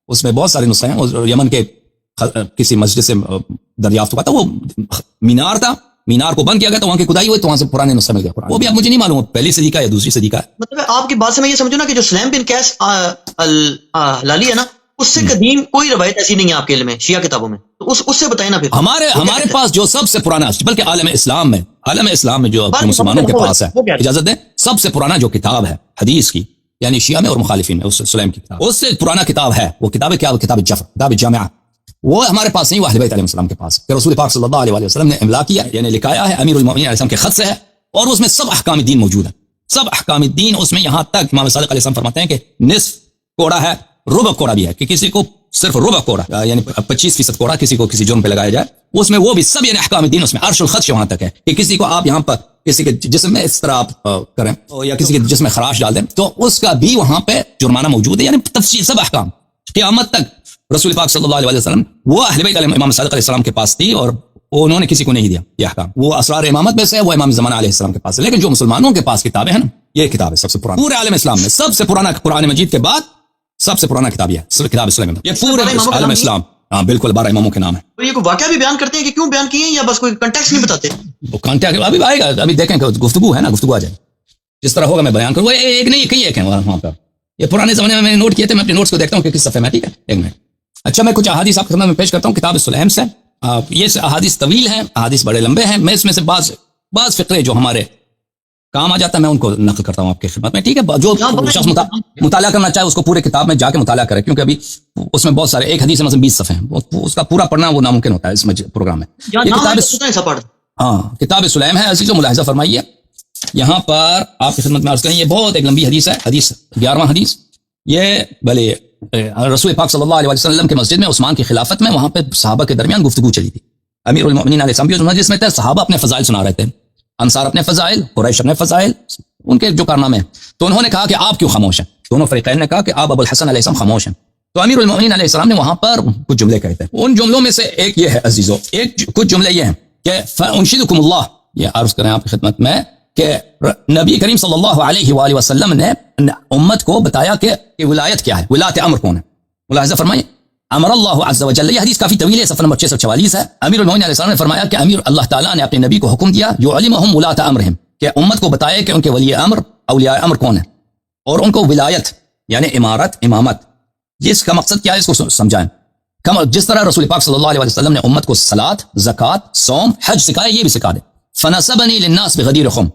اس میں بہت سارے نسخے ہیں. اور یمن کے کسی مسجد سے دریافت ہوا تھا, وہ مینار تھا, مینار کو بند کیا گیا تو وہاں کی کھدائی ہوئی تو وہاں سے پرانے نسخے مل گیا قرآن, وہ بھی اب مجھے نہیں معلوم پہلی صدی کا یا دوسری صدی کا ہے. مطلب آپ کی بات سے میں یہ سمجھوں نا کہ جو سلیم بن قیس لالی ہے نا اس سے قدیم کوئی روایت ایسی نہیں ہے آپ کے علم میں شیعہ کتابوں میں, تو اس سے بتائیں نا پھر. ہمارے پاس جو سب سے پرانا, بلکہ عالم اسلام میں جو مسلمانوں کے پاس ہے, اجازت دیں, سب سے پرانا جو کتاب ہے حدیث کی, یعنی شیعہ میں اور مخالفین میں, اس سلیم کی کتاب, اس سے پرانا کتاب ہے وہ کتاب کیا, وہ کتاب جعفر, کتاب جامعہ, وہ ہمارے پاس نہیں, وہ اہل بیت علیہ السلام کے پاس, کہ رسول پاک صلی اللہ علیہ وسلم نے املا کیا, یعنی لکھایا ہے امیر المومنین علیہ السلام کے خط سے ہے, اور اس میں سب احکام الدین موجود ہیں, سب احکام الدین اس میں, یہاں تک امام صادق علیہ السلام فرماتے ہیں کہ نصف کوڑا ہے, ربع کوڑا بھی ہے, کہ کسی کو صرف ربع کوڑا یعنی 25% کوڑا کسی کو کسی جرم پہ لگایا جائے, اس میں وہ بھی سب یعنی احکام الدین اس میں, عرش الخدش وہاں تک ہے کہ کسی کو آپ یہاں پر کسی کے جسم میں اس طرح آپ کریں یا کسی کے جسم میں خراش ڈال دیں تو اس کا بھی وہاں پہ جرمانہ موجود ہے, یعنی تفصیل سب احکام قیامت تک. رسول پاک صلی اللہ علیہ وسلم وہ اہل بیت امام صادق علیہ السلام کے پاس تھی, اور وہ انہوں نے کسی کو نہیں دیا یہ احکام. وہ اسرار امامت میں سے وہ امام زمانہ علیہ السلام کے پاس ہے. لیکن جو مسلمانوں کے پاس کتابیں ہیں نا, یہ کتاب ہے سب سے پرانی پورے عالم اسلام میں, سب سے پرانا قرآن مجید کے بعد سب سے پرانا کتاب یہ ہے, کتاب سلیمان. یہ پورے عالم اسلام, ہاں بالکل 12 اماموں کے نام ہے. تو یہ کوئی واقعہ بھی بیان کرتے ہیں کہ کیوں بیان کیے ہیں, یا بس کوئی کنٹیکسٹ نہیں بتاتے؟ وہ کانٹیکٹ ابھی آئے گا, ابھی دیکھیں کہ گفتگو ہے نا, گفتگو آ جائے جس طرح ہوگا میں بیان کروں. ایک نہیں کئی ایک ہیں وہاں پر, یہ پرانے زمانے میں میں نے نوٹ کیے تھے, میں اپنے نوٹس کو دیکھتا ہوں کہ کس صفحے میں. ٹھیک ہے, ایک منٹ. اچھا, میں کچھ احادیث آپ کے سامنے میں پیش کرتا ہوں کتاب سلیم سے. یہ احادیث طویل ہیں, احادیث بڑے لمبے ہیں. میں اس میں سے بعض فقرے جو ہمارے کام آ جاتا ہے میں ان کو نقل کرتا ہوں آپ کی خدمت میں. ٹھیک ہے, جو شخص مطالعہ کرنا چاہے اس کو پورے کتاب میں جا کے مطالعہ کرے, کیونکہ ابھی اس میں بہت سارے, ایک حدیث میں مثلا 20 صفحے ہیں, اس کا پورا پڑھنا وہ ناممکن ہوتا ہے اس پروگرام میں. کتاب سلیم ہے. عزیزو ملاحظہ فرمائیے, یہاں پر آپ کی خدمت میں عرض کریں, یہ بہت ایک لمبی حدیث ہے, حدیث 11واں حدیث. یہ بھلے رسول پاک صلی اللہ علیہ وسلم کے مسجد میں عثمان کی خلافت میں وہاں پہ صحابہ کے درمیان گفتگو چلی تھی. امیر المؤمنین علیہ السلام جس میں تھے, صحابہ اپنے فضائل سنا رہے تھے, انصار اپنے فضائل, قریش اپنے فضائل, ان کے جو کارنامے ہیں. تو انہوں نے کہا کہ آپ کیوں خاموش ہیں؟ دونوں فریقین نے کہا کہ آپ ابو الحسن علیہ السلام خاموش ہیں. تو امیر المؤمنین علیہ السلام نے وہاں پر کچھ جملے کہے تھے. ان جملوں میں سے ایک یہ ہے عزیزو, کچھ جملے یہ ہیں کہ فانشدکم اللہ, یہ عرض کریں آپ کی خدمت میں کہ نبی کریم صلی اللہ علیہ وآلہ وسلم نے امت کو بتایا کہ ولایت کیا ہے, ولایت امر کون ہے. ملاحظہ فرمائیں, امر اللہ عز وجل, یہ حدیث کافی طویل ہے, صفحہ نمبر 644 ہے. امیر المؤمنین علیہ السلام نے فرمایا کہ امیر اللہ تعالیٰ نے اپنے نبی کو حکم دیا یعلمہم ولات امرہم, کہ امت کو بتائے کہ ان کے ولی امر اولیاء امر کون ہے, اور ان کو ولایت یعنی امارت, امامت, جس کا مقصد کیا ہے اس کو سمجھائیں. جس طرح رسول پاک صلی اللہ علیہ وسلم نے امت کو صلاۃ, زکوٰۃ, صوم, حج سکھائے, یہ بھی سکھا دے. فنسبنی للناس بغدیر خم,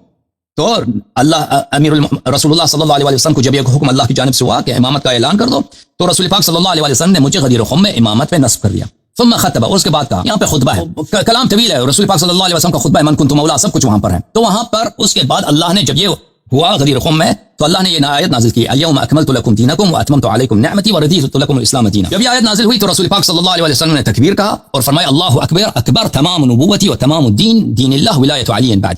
تو رسول اللہ صلی اللہ علیہ وسلم کو جب یہ حکم اللہ کی جانب سے ہوا کہ امامت کا اعلان کر دو, تو رسول پاک صلی اللہ علیہ وسلم نے مجھے غدیر خم میں امامت پہ نصب کر دیا. ثم خطبہ, اور اس کے بعد کہا, یہاں پہ خطبہ ہے, کلام طویل ہے, رسول پاک صلی اللہ علیہ وسلم کا خطبہ ہے, من کنت مولا, سب کچھ وہاں پر ہے. تو وہاں پر اس کے بعد اللہ نے جب یہ ہوا غدیر خم میں, تو اللہ نے یہ آیت نازل کی, الیوم اکملت لکم دینکم واتممت علیکم نعمتی ورضیت لکم الاسلام دینا. جب یہ آیت نازل ہوئی تو رسول پاک صلی اللہ علیہ وسلم نے تکبیر کہا اور فرمایا اللہ اکبر, اکبر تمام نبوتی و تمام الدین دین اللہ ولایت علی بعد,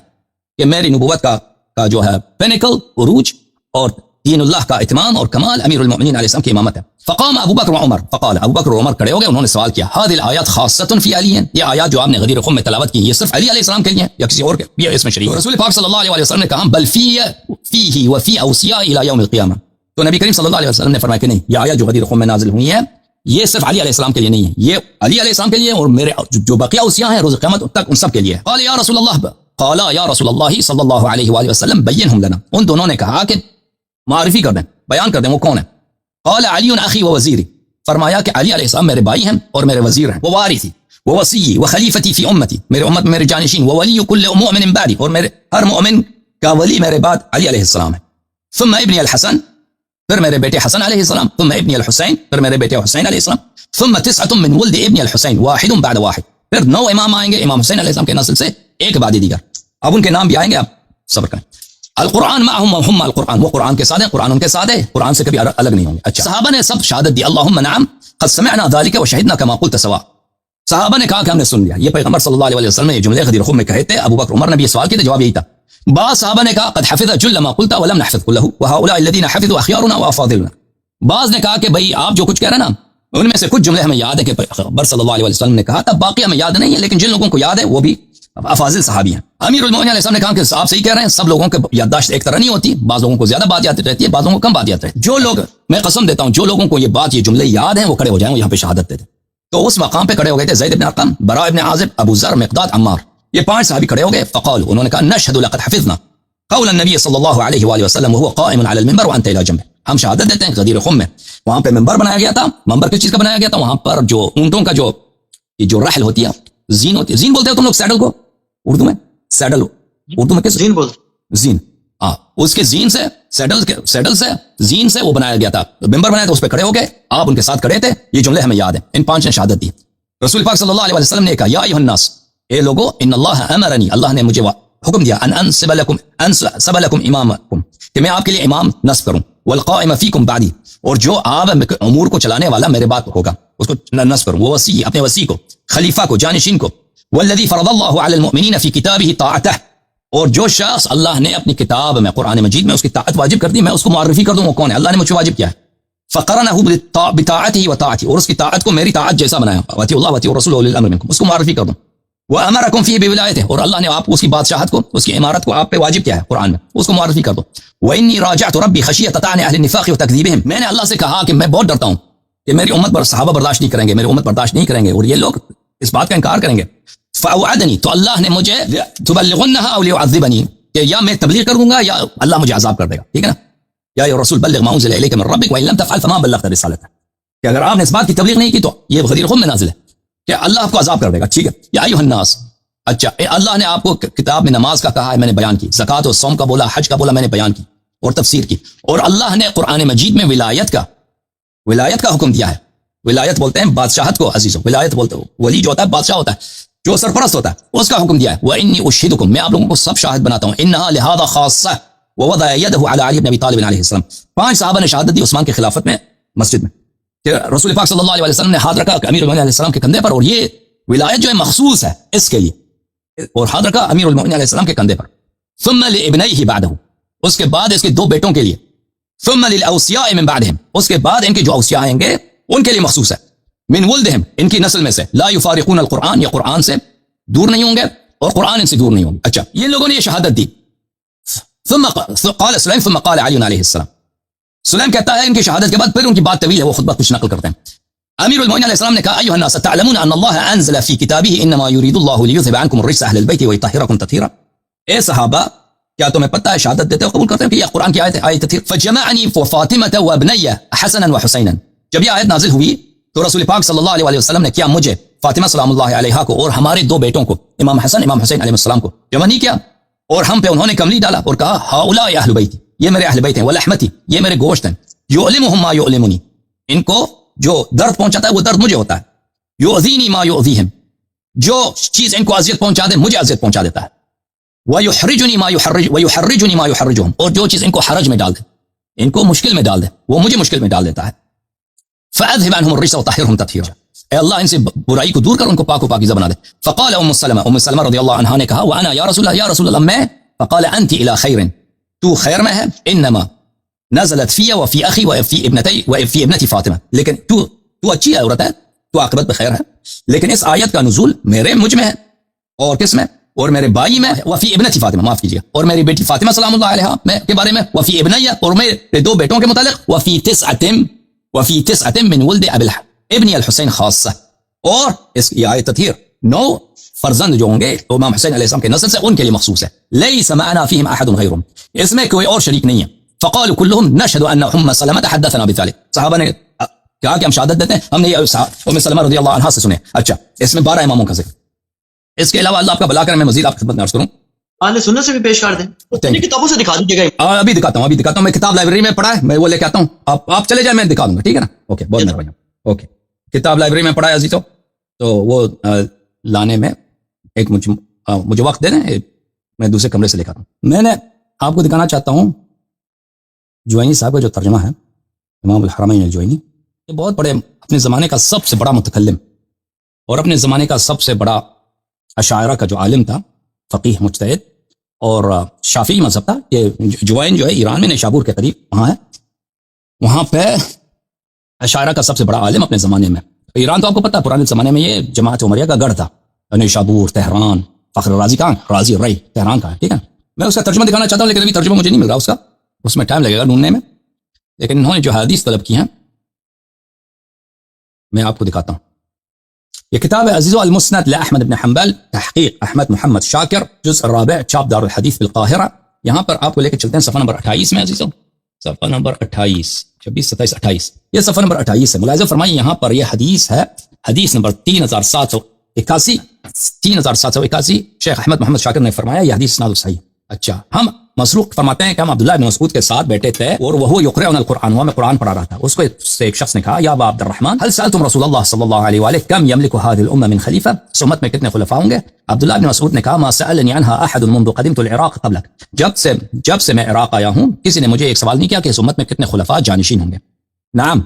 کہ میری نبوت کا جو ہے پینیکل, عروج, اور دین اللہ کا اتمام اور کمال امیر المؤمنین علیہ السلام کی امامت ہے. فقام ابو بکر و عمر, فقال ابو بکر و عمر کھڑے ہو گئے, انہوں نے سوال کیا, هذه الآیات خاصۃ فی علی, یہ آیات جو آپ نے غدیر خم میں تلاوت کی یہ صرف علی علیہ السلام کے لیے یا کسی اور کے بھی اس میں شریک؟ رسول پاک صلی اللہ علیہ وسلم نے کہا بل فیہ وفی اوصیاء الی یوم القیامہ. تو نبی کریم صلی اللہ علیہ وسلم نے فرمایا کہ نہیں, یہ آیات جو غدیر خم میں نازل ہوئی ہیں یہ صرف علی علیہ السلام کے لیے نہیں ہے, یہ علی علیہ السلام کے لیے اور میرے جو بقیہ اوصیاء ہیں روز قیامت تک ان سب کے لیے. قال یا رسول اللہ, قال یا رسول اللہ صلی اللہ علیہ وآلہ وسلم بینہم لنا, ان دونوں نے کہا کہ معرفی کر دیں, بیان کر دیں وہ کون ہے. قال علی اخی و وزیری, فرمایا کہ علی علیہ السلام میرے بھائی ہیں اور میرے وزیر ہیں, وہ وارثی و وصی و خلیفتی فی امتی, میرے امت میں میرے جانشین, و ولی کل مؤمن بعدی, اور میرے ہر مؤمن کا ولی میرے بعد علی علیہ السلام ہے. ثم ابنی الحسن, پھر میرے بیٹے حسن علیہ السلام, ثم ابنی الحسین, پھر میرے بیٹے حسین علیہ السلام, ثم 9 من ولد ابن الحسین واحد بعد واحد, پھر 9 امام آئیں گے امام حسین علیہ السلام کے نسل سے ایک بعد دیگر. اب ان کے نام بھی آئیں گے, آپ صبر کریں. القرآن معهم وهم القرآن, وہ قرآن کے ساتھ ہیں, قرآن ان کے ساتھ ہے, قرآن سے کبھی الگ نہیں ہوں گے. اچھا, صحابہ نے سب شہادت دی, اللہم نعم قد سمعنا ذلك وشهدنا كما قلت سواء, صحابہ نے کہا کہ ہم نے سن لیا. یہ پیغمبر صلی اللہ علیہ وسلم نے یہ جملے غدیر خم میں کہے تھے. ابو بکر عمر نے بھی یہ سوال کیا تھا, جواب یہی تھا. بعض صحابہ نے کہا قد حفظ جل ما قلت ولم نحفظ كله وهؤلاء الذين حفظوا اخيارنا وافاضلنا. بعض نے کہا کہ بھئی آپ جو کچھ کہہ رہے ہیں نا, ان میں سے کچھ جملے ہمیں یاد ہے کہ پیغمبر صلی اللہ علیہ وسلم نے کہا تھا, باقی ہمیں یاد نہیں ہے, لیکن جن لوگوں کو یاد ہے وہ بھی افاضل صحابی ہیں. امیر المؤمنین علیہ السلام نے کہا کہ آپ صحیح کہہ رہے ہیں, سب لوگوں کے یادداشت ایک طرح نہیں ہوتی, بعض لوگوں کو زیادہ بات یاد رہتی ہے, بعض لوگوں کو کم بات یاد رہتی ہے. جو لوگ, میں قسم دیتا ہوں, جو لوگوں کو یہ بات, یہ جملے یاد ہیں وہ کھڑے ہو جائیں, وہ یہاں پہ شہادت دیتے. تو اس مقام پہ کھڑے ہو گئے تھے زید بن ارقم, براء بن عازب, ابو ذر, مقداد, عمار, یہ 5 صحابی کھڑے ہو گئے. فقالوا, انہوں نے کہا نشهد لقد حفظنا قول النبی صلی اللہ علیہ وآلہ وسلم وهو قائم على المنبر وانت الى جنبه, ہم شہادت دیتے ہیں غدیر خم میں وہاں پہ منبر بنایا گیا تھا. منبر کس چیز کا بنایا گیا تھا؟ وہاں پر جو اونٹوں کا جو رحل ہوتی ہے, زین ہوتی ہے, زین بولتے ہو تم لوگ سیڈل کو اردو میں, سیڈل اردو میں کس زین بولتے, زین, ہاں, اس کے زین سے, سیڈل سے, زین سے وہ بنایا گیا تھا, منبر بنایا تھا, اس پہ کھڑے ہو گئے, آپ ان کے ساتھ کھڑے تھے. یہ جملے ہمیں یاد ہیں, ان 5 نے شہادت دی. رسول پاک صلی اللہ علیہ وسلم نے کہا یا ایھا الناس, اے لوگو, ان اللہ امرنی, اللہ نے مجھے حکم دیا ان انسب لکم امامکم, کہ میں آپ کے لیے امام نصب کروں, والقائم فیکم بعدی, اور جو آپ امور کو چلانے والا میرے بعد ہوگا اس کو نصب کروں, وہ وصی, اپنے وصی کو, خلیفہ کو, جانشین کو. والذی فرض اللہ علی المؤمنین فی کتابہ طاعتہ, اور جو شخص اللہ نے اپنی کتاب میں, قرآن مجید میں اس کی طاعت واجب کر دی, میں اس کو معرفی کر دوں وہ کون ہے, اللہ نے مجھ پہ واجب کیا ہے. فقرنہ بطاعتہ وطاعتی, اور اس کی طاعت کو میری طاعت جیسا بنایا, واطیعوا اللہ واطیعوا الرسول واولی الامر منکم, اس کو معرفی کر دوں. وَأَمَرَكُمْ فِيهِ بِوِلَایَتِهِ، اور اللہ نے آپ کو اس کی بادشاہت کو، اس کی امارت کو آپ پہ واجب کیا ہے قرآن میں، اس کو معرفی کر دو. وَإِنِّي رَاجَعْتُ رَبِّي خَشِيَّةَ طَعْنِ أَهْلِ النِّفَاقِ وَتَكْذِيبِهِمْ، میں نے اللہ سے کہا کہ میں بہت ڈرتا ہوں کہ میری امت پر صحابہ برداشت نہیں کریں گے، میری امت برداشت نہیں کریں گے اور یہ لوگ اس بات کا انکار کریں گے. فَأَوْعَدَنِي، تو اللہ نے مجھے تُبَلِّغُنَّهَا أَوْ لِيُعَذِّبَنِي، کہ یا میں تبلیغ کر دوں گا یا اللہ مجھے عذاب کر دے گا. ٹھیک ہے نا، یا ایھا الرسول بلغ ما انزل الیک من ربک وان لم تفعل فما بلغت رسالته، کہ اگر آپ نے اس بات کی تبلیغ نہیں کی تو یہ غدیر خم میں نازل ہے کہ اللہ آپ کو عذاب کر دے گا. ٹھیک ہے، یا ایھا الناس، اچھا اللہ نے آپ کو کتاب میں نماز کا کہا ہے، میں نے بیان کی، زکوٰۃ و صوم کا بولا، حج کا بولا، میں نے بیان کی اور تفسیر کی. اور اللہ نے قرآن مجید میں ولایت کا حکم دیا ہے. ولایت بولتے ہیں بادشاہت کو عزیزو، ولایت بولتے ہیں ولی جو ہوتا ہے بادشاہ ہوتا ہے، جو سرپرست ہوتا ہے، اس کا حکم دیا ہے. وَإِنِّي أُشْهِدُكُمْ، میں آپ لوگوں کو سب شاہد بناتا ہوں. إِنَّهَا لِهَذَا خَاصَّةٌ وَوَضَعَ يَدَهُ عَلَى عَلِي بْنِ أَبِي طَالِبٍ عَلَيْهِ السَّلَامُ، 5 صحابہ نے شہادت دی عثمان کی خلافت میں مسجد میں کہ رسول پاک صلی اللہ علیہ وسلم نے ہاتھ رکھا امیر المؤمنین علیہ السلام کے کندھے پر، اور یہ ولایت جو ہے مخصوص ہے اس کے لیے، اور ہاتھ رکھا امیر المؤمنین علیہ السلام کے کندھے پر. ثم لابنیہ بعدہ، اس کے بعد اس کے 2 بیٹوں کے لیے. ثم للاوصیاء من بعدهم، اس کے بعد ان کے جو اوصیاء آئیں گے ان کے لیے مخصوص ہے. من ولدهم، ان کی نسل میں سے. لا یفارقون القرآن، یہ قرآن سے دور نہیں ہوں گے اور قرآن ان سے دور نہیں ہوں گے. اچھا، یہ لوگوں نے یہ شہادت دی. ثم قال سلیم ثم قال علی علیہ السلام، سلیم کہتا ہے ان کی شہادت کے بعد پھر ان کی بات طویل ہے، وہ خطبہ کچھ نقل کرتے ہیں. امیر المؤمنین علیہ السلام نے کہا ایھا الناس تعلمون ان اللہ انزل فی کتابہ انما یرید اللہ لیذهب عنکم الرجس اہل البیت ویطہرکم تطہیرا. اے صحابہ، کیا تمہیں پتہ ہے، شہادت دیتے ہو، قبول کرتے ہیں کہ یہ قرآن کی آیت ہے، آیت تطہیر. فجمعنی وفاطمہ وابنی حسنا وحسینا، جب یہ آیت نازل ہوئی تو رسول پاک صلی اللہ علیہ وسلم نے کیا مجھے، فاطمہ سلام اللہ علیہا کو اور ہمارے 2 بیٹوں کو، امام حسن امام حسین علیہ السلام کو جمع نہیں کیا، اور ہم پہ انہوں نے کملی ڈالا اور کہا ہؤلاء اہل بیتی، یہ میرے اہل بیت ہیں، ولحمتی، یہ میرے گوشت ہیں. یؤلمہم ما یؤلمنی، ان کو جو درد پہنچاتا ہے وہ درد مجھے ہوتا ہے. یؤذینی ما یؤذیہم، جو چیز ان کو اذیت پہنچا دے مجھے اذیت پہنچا دیتا ہے. ویحرجنی ما یحرجہم، اور جو چیز ان کو حرج میں ڈال دے، ان کو مشکل میں ڈال دے، وہ مجھے مشکل میں ڈال دیتا ہے. فاذهب عنهم الرجس وطهرهم تطهيرا، اے اللہ ان سے برائی کو دور کر، ان کو پاک و پاکیزہ بنا دے. فقال ام سلمہ رضی اللہ عنہا نے کہا وانا یا رسول اللہ میں. فقال انت الى خیر، تو خیر میں ہے. انما نزلت فی وفی اخی وفی ابنتی فاطمہ، لیکن تو اچھی عورت ہے، تو عاقبت پہ خیر ہے، لیکن اس آیت کا نزول مجھ میں ہے، اور کس میں، اور میرے بھائی میں، وفی ابنتی فاطمہ، معاف کیجیے، اور میری بیٹی فاطمہ سلام اللہ علیہا کے بارے میں، وفی ابنیہ، اور میرے 2 بیٹوں کے متعلق، وفی تسعۃ من ولد ابن الحسین خاصہ، اور اس کی آیت تطہیر 9 فرزند جو ہوں گے امام حسین علیہ السلام کے نسل سے، ان کے لیے مخصوص ہے. لیس معنا فیہم احد غیرہم، اس میں کوئی اور شریک نہیں ہے. فقالوا كلهم نشهد ان ام سلمہ حدثنا بذلك، صحابہ نے کہا کہ ہم شہادت دیتے ہیں ہم نے یہ ام سلمہ رضی اللہ عنہا سے سنے. اچھا، اس میں 12 اماموں کا ذکر. اس کے علاوہ اللہ آپ کا بھلا کرے، میں مزید آپ کی خدمت میں عرض کروں، اہل سنت سے بھی پیش کر دیں، کتابوں سے دکھا دیجیے گا. ابھی دکھاتا ہوں، میں کتاب لائبریری میں پڑھا ہے، میں وہ لے کے آتا ہوں، آپ چلے جائیں، میں دکھا دوں گا. ٹھیک ہے نا، اوکے، بہت مہربانی. اوکے، کتاب لائبریری میں پڑھا ہے عزیزو، تو وہ لانے میں ایک مجھے وقت دے دیں، میں دوسرے کمرے سے لے کر آتا ہوں. میں نے آپ کو دکھانا چاہتا ہوں جوینی صاحب کا جو ترجمہ ہے، امام الحرمین الجوینی، یہ بہت بڑے، اپنے زمانے کا سب سے بڑا متکلم اور اپنے زمانے کا سب سے بڑا اشاعرہ کا جو عالم تھا، فقیہ مجتہد اور شافعی مذہب تھا. یہ جوین جو ہے ایران میں نیشابور کے قریب وہاں ہے، وہاں پہ اشاعرہ کا سب سے بڑا عالم اپنے زمانے میں. ایران تو آپ کو پتہ ہے پرانے زمانے میں یہ جماعت عمریہ کا گڑھ تھا. نیشابور، تہران، فخر رازی کہاں، رازی رئی تہران کا ہے. ٹھیک ہے، میں اس کا ترجمہ دکھانا چاہتا ہوں، لیکن ابھی ترجمہ مجھے نہیں مل رہا اس کا، اس میں ٹائم لگے گا ڈھونڈنے میں. لیکن انہوں نے جو حدیث طلب کی ہیں میں آپ کو دکھاتا ہوں. یہ کتاب ہے عزیزو المسند لأحمد بن حنبل، تحقیق احمد محمد شاکر، جزء الرابع، چاپ دار الحدیث بالقاہرہ. یہاں پر آپ کو لے کے چلتے ہیں صفحہ نمبر 28 میں عزیزو، صفحہ نمبر 28، 26 27 28، یہ صفحہ نمبر 28 ہے. ملاحظہ فرمائیے یہاں پر یہ حدیث ہے، حدیث نمبر 3781، شیخ احمد محمد شاکر نے فرمایا یہ حدیث اسناد صحیح. اچھا، ہم مسروق فرماتے ہیں کہ ہم عبداللہ بن مسعود کے ساتھ بیٹھے تھے اور وہ یقرؤنا القرآن، وہ میں قرآن پڑھا رہا تھا. اس کو سے ایک شخص نے کہا یا ابا عبد الرحمن هل سألتم رسول اللہ صلی اللہ علیہ وآلہ کم یملک هذه الامه من خلیفہ، اس امت میں کتنے خلفاء ہوں گے؟ عبداللہ بن مسعود نے کہا ما سألنی عنها احد منذ قدمت العراق قبلك، جب سے میں عراق آیا ہوں کسی نے مجھے ایک سوال نہیں کیا کہ اس امت میں کتنے خلفاء جانشین ہوں گے. نعم،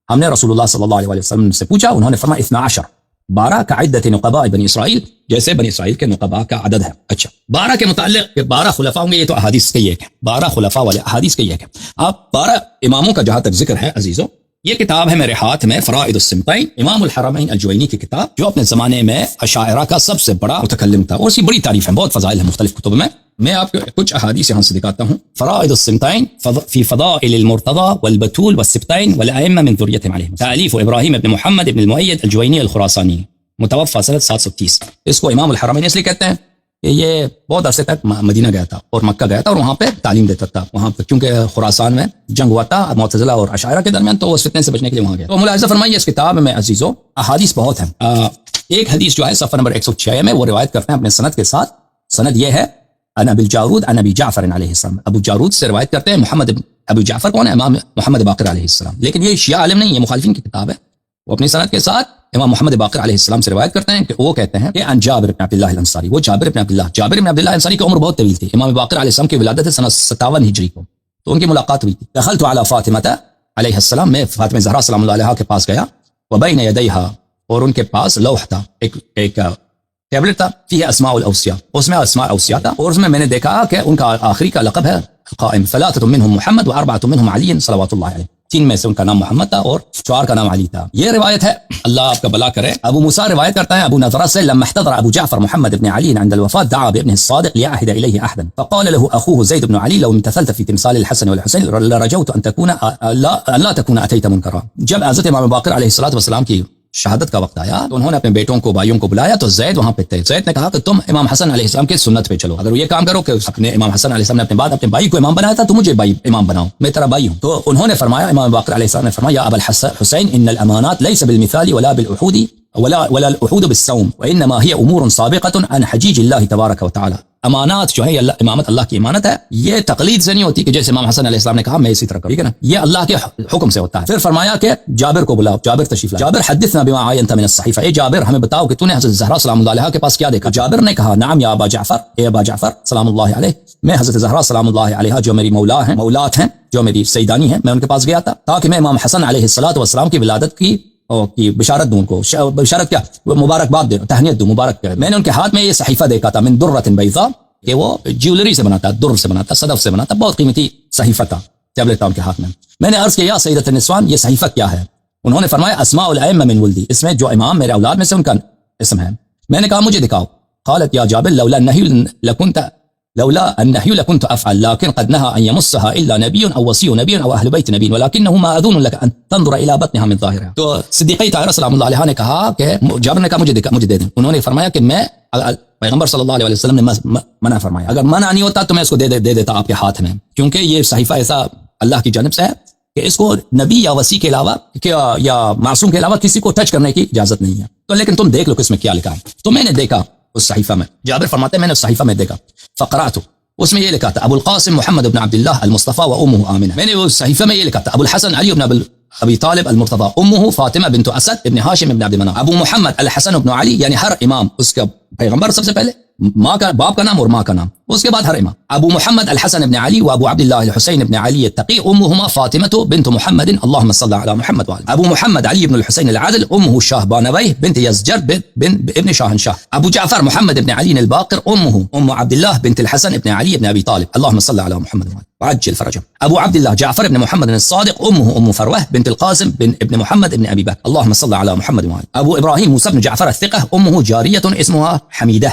ہم نے رسول اللہ صلی اللہ علیہ وسلم سے پوچھا، انہوں نے فرمایا 12، 12 کا عدت نقباء بنی اسرائیل، جیسے بنی اسرائیل کے نقباء کا عدد ہے. اچھا، 12 کے متعلق کہ 12 خلفاء ہوں گے، یہ تو احادیث کا ہی ایک ہے، 12 خلفاء والے احادیث کا ہی ایک ہے. آپ 12 اماموں کا جہاں تک ذکر ہے عزیزو، یہ کتاب ہے میرے ہاتھ میں فرائض السمتین، امام الحرمین الجوینی کی کتاب، جو اپنے زمانے میں اشاعرہ کا سب سے بڑا متکلم تھا، اور اس کی بڑی تعریف ہے، بہت فضائل ہیں مختلف کتب میں آپ کو کچھ احادیث یہاں سے دکھاتا ہوں۔ فرائض السمتین فی فضائل المرتضى والبتول والسبتین والائمہ من ذریتہم علیہم، تالیف ابراہیم ابن محمد ابن المؤید الجوینی الخراسانی، متوفى سنة 730۔ اس کو امام الحرمین اس لیے کہتے ہیں کہ یہ بہت عرصے تک مدینہ گیا تھا اور مکہ گیا تھا اور وہاں پہ تعلیم دیتا تھا، وہاں پہ چونکہ خراسان میں جنگ ہوا تھا معتزلہ اور اشاعرہ کے درمیان، تو اس فتنے سے بچنے کے لیے وہاں گیا۔ تو ملاحظہ فرمائیے اس کتاب میں عزیزو احادیث بہت ہیں۔ ایک حدیث جو ہے صفحہ نمبر 106 میں، وہ روایت کرتے ہیں اپنے سند کے ساتھ، سند یہ ہے عن ابی الجارود عن ابی جعفر علیہ السلام، ابو جارود سے روایت کرتے ہیں محمد ابو جعفر کون ہے؟ امام محمد باقر علیہ السلام، لیکن یہ شیعہ عالم نہیں، یہ مخالفین کی کتاب ہے۔ وہ اپنی سند کے ساتھ امام محمد باقر علیہ السلام سے روایت کرتے ہیں کہ وہ کہتے ہیں کہ ان جابر بن عبد اللہ الانصاری، وہ جابر بن عبد اللہ انصاری کی عمر بہت طویل تھی، امام باقر علیہ السلام کی ولادت ہے سنہ 57 ہجری کو، تو ان کی ملاقات ہوئی تھی۔ دخلت علی فاطمہ علیہ السلام، میں فاطمہ زہرا سلام اللہ علیہا کے پاس گیا، وبین یدیہا، اور ان کے پاس لوح تھا، ایک ٹیبلٹ تھا، فیہ اسماء الاوصیاء، اس میں اسماء اوصیاء تھا، اور اس میں نے دیکھا کہ ان کا آخری کا لقب ہے قائم، ثلاثۃ منہم محمد واربعۃ منہم علی صلوات اللہ علیہ، 3 میں سے ان کا نام محمد تھا اور 4 کا نام علی تھا۔ یہ روایت ہے، اللہ آپ کا بھلا کرے۔ ابو موسیٰ روایت کرتا ہے ابو نضرہ سے، لما احتضر ابو جعفر محمد بن علی عند الوفاة دعا بابنه الصادق ليعهد اليه عهدا، فقال له اخوه زيد بن علي لو امتثلت في تمثال الحسن والحسين لرجوت ان تكون لا تكون اتيت منكرا۔ جب حضرت امام باقر علیہ الصلوۃ والسلام کی شہادت کا وقت آیا تو انہوں نے اپنے بیٹوں کو بھائیوں کو بلایا، تو زید وہاں پہ تھے۔ زید نے کہا کہ تم امام حسن علیہ السلام کی سنت پہ چلو، اگر یہ کام کرو کہ اپنے امام حسن علیہ السلام نے اپنے بعد اپنے بھائی کو امام بنایا تھا، تو مجھے بھائی امام بناؤ، میں تیرا بھائی ہوں۔ تو انہوں نے فرمایا، امام باقر علیہ السلام نے فرمایا، یا ابا الحسین ان الامانات ليس بالمثال ولا بالعهود ولا العهود بالصوم وانما هي امور سابقه عن حجيج الله تبارک وتعالى۔ امانات جو ہے امامت اللہ کی امانت ہے، یہ تقلید سے نہیں ہوتی کہ جیسے امام حسن علیہ السلام نے کہا میں اسی طرح کروں، ٹھیک ہے نا، یہ اللہ کے حکم سے ہوتا ہے۔ پھر فرمایا کہ جابر کو بلاؤ، جابر تشریف لائے، جابر حدثنا بما عینت من الصحیفہ، اے جابر ہمیں بتاؤ کہ تو نے حضرت زہرا سلام اللہ علیہا کے پاس کیا دیکھا۔ جابر نے کہا نعم یا ابا جعفر، اے ابا جعفر سلام اللہ علیہ، میں حضرت زہرا سلام اللہ علیہا جو میری مولات ہیں، جو میری سیدانی ہیں، میں ان کے پاس گیا تھا تاکہ میں امام حسن علیہ الصلوۃ والسلام کی ولادت کی بشارت دوں، ان کو بشارت کیا، مبارکباد دوں، تہنیت دوں، مبارک کرے۔ میں نے ان کے ہاتھ میں یہ صحیفہ دیکھا تھا من درۃ بیضاء، کہ وہ جیولری سے بناتا، در سے بناتا، صدف سے بناتا، بہت قیمتی صحیفہ تھا، ٹیبلٹ تھا ان کے ہاتھ میں۔ میں نے عرض کیا یا سیدۃ النسوان، یہ صحیفہ کیا ہے؟ انہوں نے فرمایا اسماء الائمہ من ولدی، اس میں جو امام میرے اولاد میں سے ان کا اسم ہے۔ میں نے کہا مجھے دکھاؤ۔ قالت یا جابر لولا النهي لكنت افعل لكن قد نهى ان يمسها الا نبي او وصي نبي او اهل بيت نبي ولكنه ما اذن لك ان تنظر الى بطنها من ظاهرها۔ تو صدیقہ طاہرہ سلام اللہ علیہا نے کہا کہ جابر نے کہا مجھے دے دیں، انہوں نے فرمایا کہ میں پیغمبر صلی اللہ علیہ وسلم نے منع فرمایا، اگر منع نہیں ہوتا تو میں اس کو دے دیتا آپ کے ہاتھ میں، کیونکہ یہ صحیفہ ایسا اللہ کی جانب سے ہے کہ اس کو نبی یا وصی کے علاوہ یا معصوم کے علاوہ کسی کو ٹچ کرنے کی اجازت نہیں ہے، تو لیکن تم دیکھ لو کہ اس میں کیا لکھا ہے۔ تو میں نے دیکھا اس صحیفہ میں، جابر فرماتے ہیں میں نے اس صحیفہ میں دیکھا، فقرات، اس میں یہ لکھا تھا ابو القاسم محمد بن عبد اللہ المصطفى وامه آمنہ، میں نے اس صحیفہ میں یہ لکھا تھا ابو الحسن علی بن ابی طالب المرتضى، امه فاطمہ بنت اسد ابن ہاشم ابن عبد مناف، ابو محمد الحسن بن علی، یعنی ہر امام اس کا پیغمبر سب سے پہلے ماں کا باپ کا نام اور ماں کا نام، اس کے بعد ہر امام ابو محمد الحسن بن علی وابو عبد الله الحسين بن علي التقي، امهما فاطمة بنت محمد اللهم صل على محمد وعلى ابو محمد علي بن الحسين العادل، امه شاهبانويه بنت يزجر ابن شاهنشاه، ابو جعفر محمد بن علي الباقر، امه ام عبد الله بنت الحسن بن علي بن ابي طالب اللهم صل على محمد وعلى وعجل فرجهم، ابو عبد الله جعفر بن محمد الصادق، امه ام فروه بنت القاسم بن ابن محمد بن ابي بكر اللهم صل على محمد وعلى، ابو ابراهيم موسى بن جعفر الثقة، امه جارية اسمها حميدة،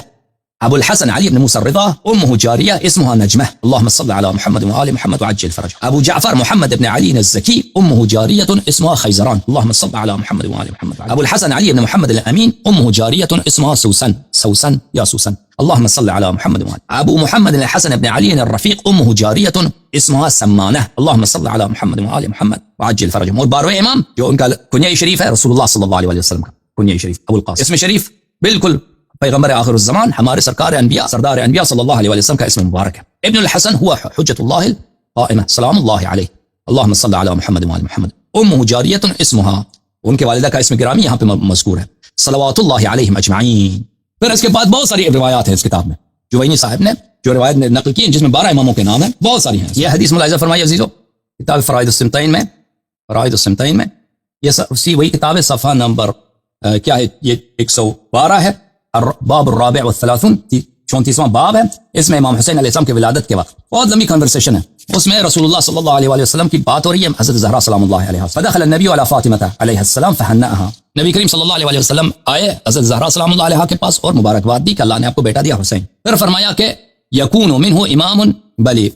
ابو الحسن علي بن موسى الرضا، امه جاريه اسمها نجمه اللهم صل على محمد وآل محمد وعجل فرجه، ابو جعفر محمد بن علي الزكي، امه جاريه اسمها خيزران اللهم صل على محمد وآل محمد، ابو الحسن علي بن محمد الامين، امه جاريه اسمها سوسن يا سوسن اللهم صل على محمد وآل، ابو محمد الحسن بن علي الرفيق، امه جاريه اسمها سمانه اللهم صل على محمد وآل محمد وعجل فرجهم، اور 12ویں امام جو ان کا کنیہ شریف ہے رسول اللہ صلی اللہ علیہ وسلم کا کنیہ شریف ابو القاسم، اسم شریف بالکل پیغمبر آخر الزمان ہمارے سرکار انبیاء سردار انبیاء صلی اللہ علیہ وسلم کا اسم مبارک ہے۔ ابن الحسن هو حجت اللہ القائمہ سلام اللہ علیہ اللهم صل على محمد وآل محمد، امه جاریہ اسمها، ان کے والدہ کا اسم گرامی یہاں پہ مذکور ہے، صلوات اللہ علیہم اجمعین۔ پھر اس کے بعد بہت ساری روایات ہیں اس کتاب میں، جوینی صاحب نے جو روایت نقل کی ہیں جس میں 12 اماموں کے نام ہیں، بہت ساری ہیں۔ یہ حدیث ملاحظہ فرمائیے عزیزو، کتاب فرائض السمتین میں یہ اسی وہی کتاب ہے، صفحہ نمبر کیا ہے یہ 112 ہے، باب الرابع والثلاثون 34واں باب ہے، اس میں امام حسین علیہ السلام کی ولادت کے وقت بہت لمبی کنورسیشن ہے، اس میں رسول اللہ صلی اللہ علیہ وآلہ وسلم کی بات ہو رہی ہے حضرت زہرا سلام اللہ علیہ، فدخل النبی علی فاطمہ علیہ السلام فہنأها، نبی کریم صلی اللہ علیہ وآلہ وسلم آئے حضرت زہرا سلام اللہ علیہ کے پاس اور مبارکباد دی کہ اللہ نے آپ کو بیٹا دیا حسین. پھر فرمایا کہ یکون منہ امام بلی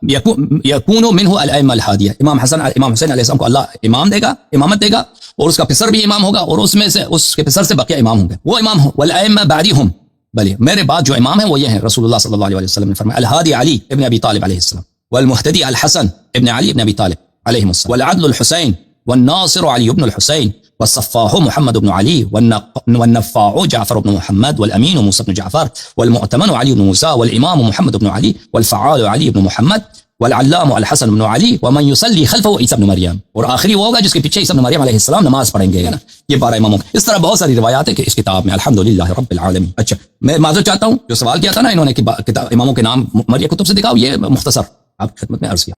یکون منہ الائمہ الہادیہ، امام حسین علیہ السلام کو اللہ امام دے گا، امامت دے گا، اور اس کا پسر بھی امام ہوگا، اور اس میں سے اس کے پسر سے بقیہ امام ہوں گے، وہ امام ہوں. والائمہ بعدہم، بلی میرے بعد جو امام ہیں وہ یہ ہیں، رسول اللہ صلی اللہ علیہ وسلم نے فرمایا الہادی علی ابن ابی طالب علیہ السلام، والمہتدی الحسن ابن علی ابن ابی طالب علیہ السلام، والعدل الحسین، والناصر علی ابن الحسین، والصفاح محمد بن علي، والنفاع جعفر بن محمد، والأمين موسى بن جعفر، والمؤتمن علي بن موسى، والإمام محمد بن علي، والفعال علي بن محمد، والعلام الحسن بن علي، ومن يصلي خلفه عيسى بن مريم، اور آخری وہ ہوگا جس کے پیچھے عیسیٰ بن مریم علیہ السلام نماز پڑھیں گے. یہ 12 اماموں. اس طرح بہت ساری روایات ہیں کہ اس کتاب میں الحمدللہ رب العالمین. اچھا میں معذرت چاہتا ہوں جو سوال کیا تھا نا انہوں نے کہ اماموں کے نام مریم کتب سے دکھاؤ، یہ مختصر آپ خدمت میں عرض کیا.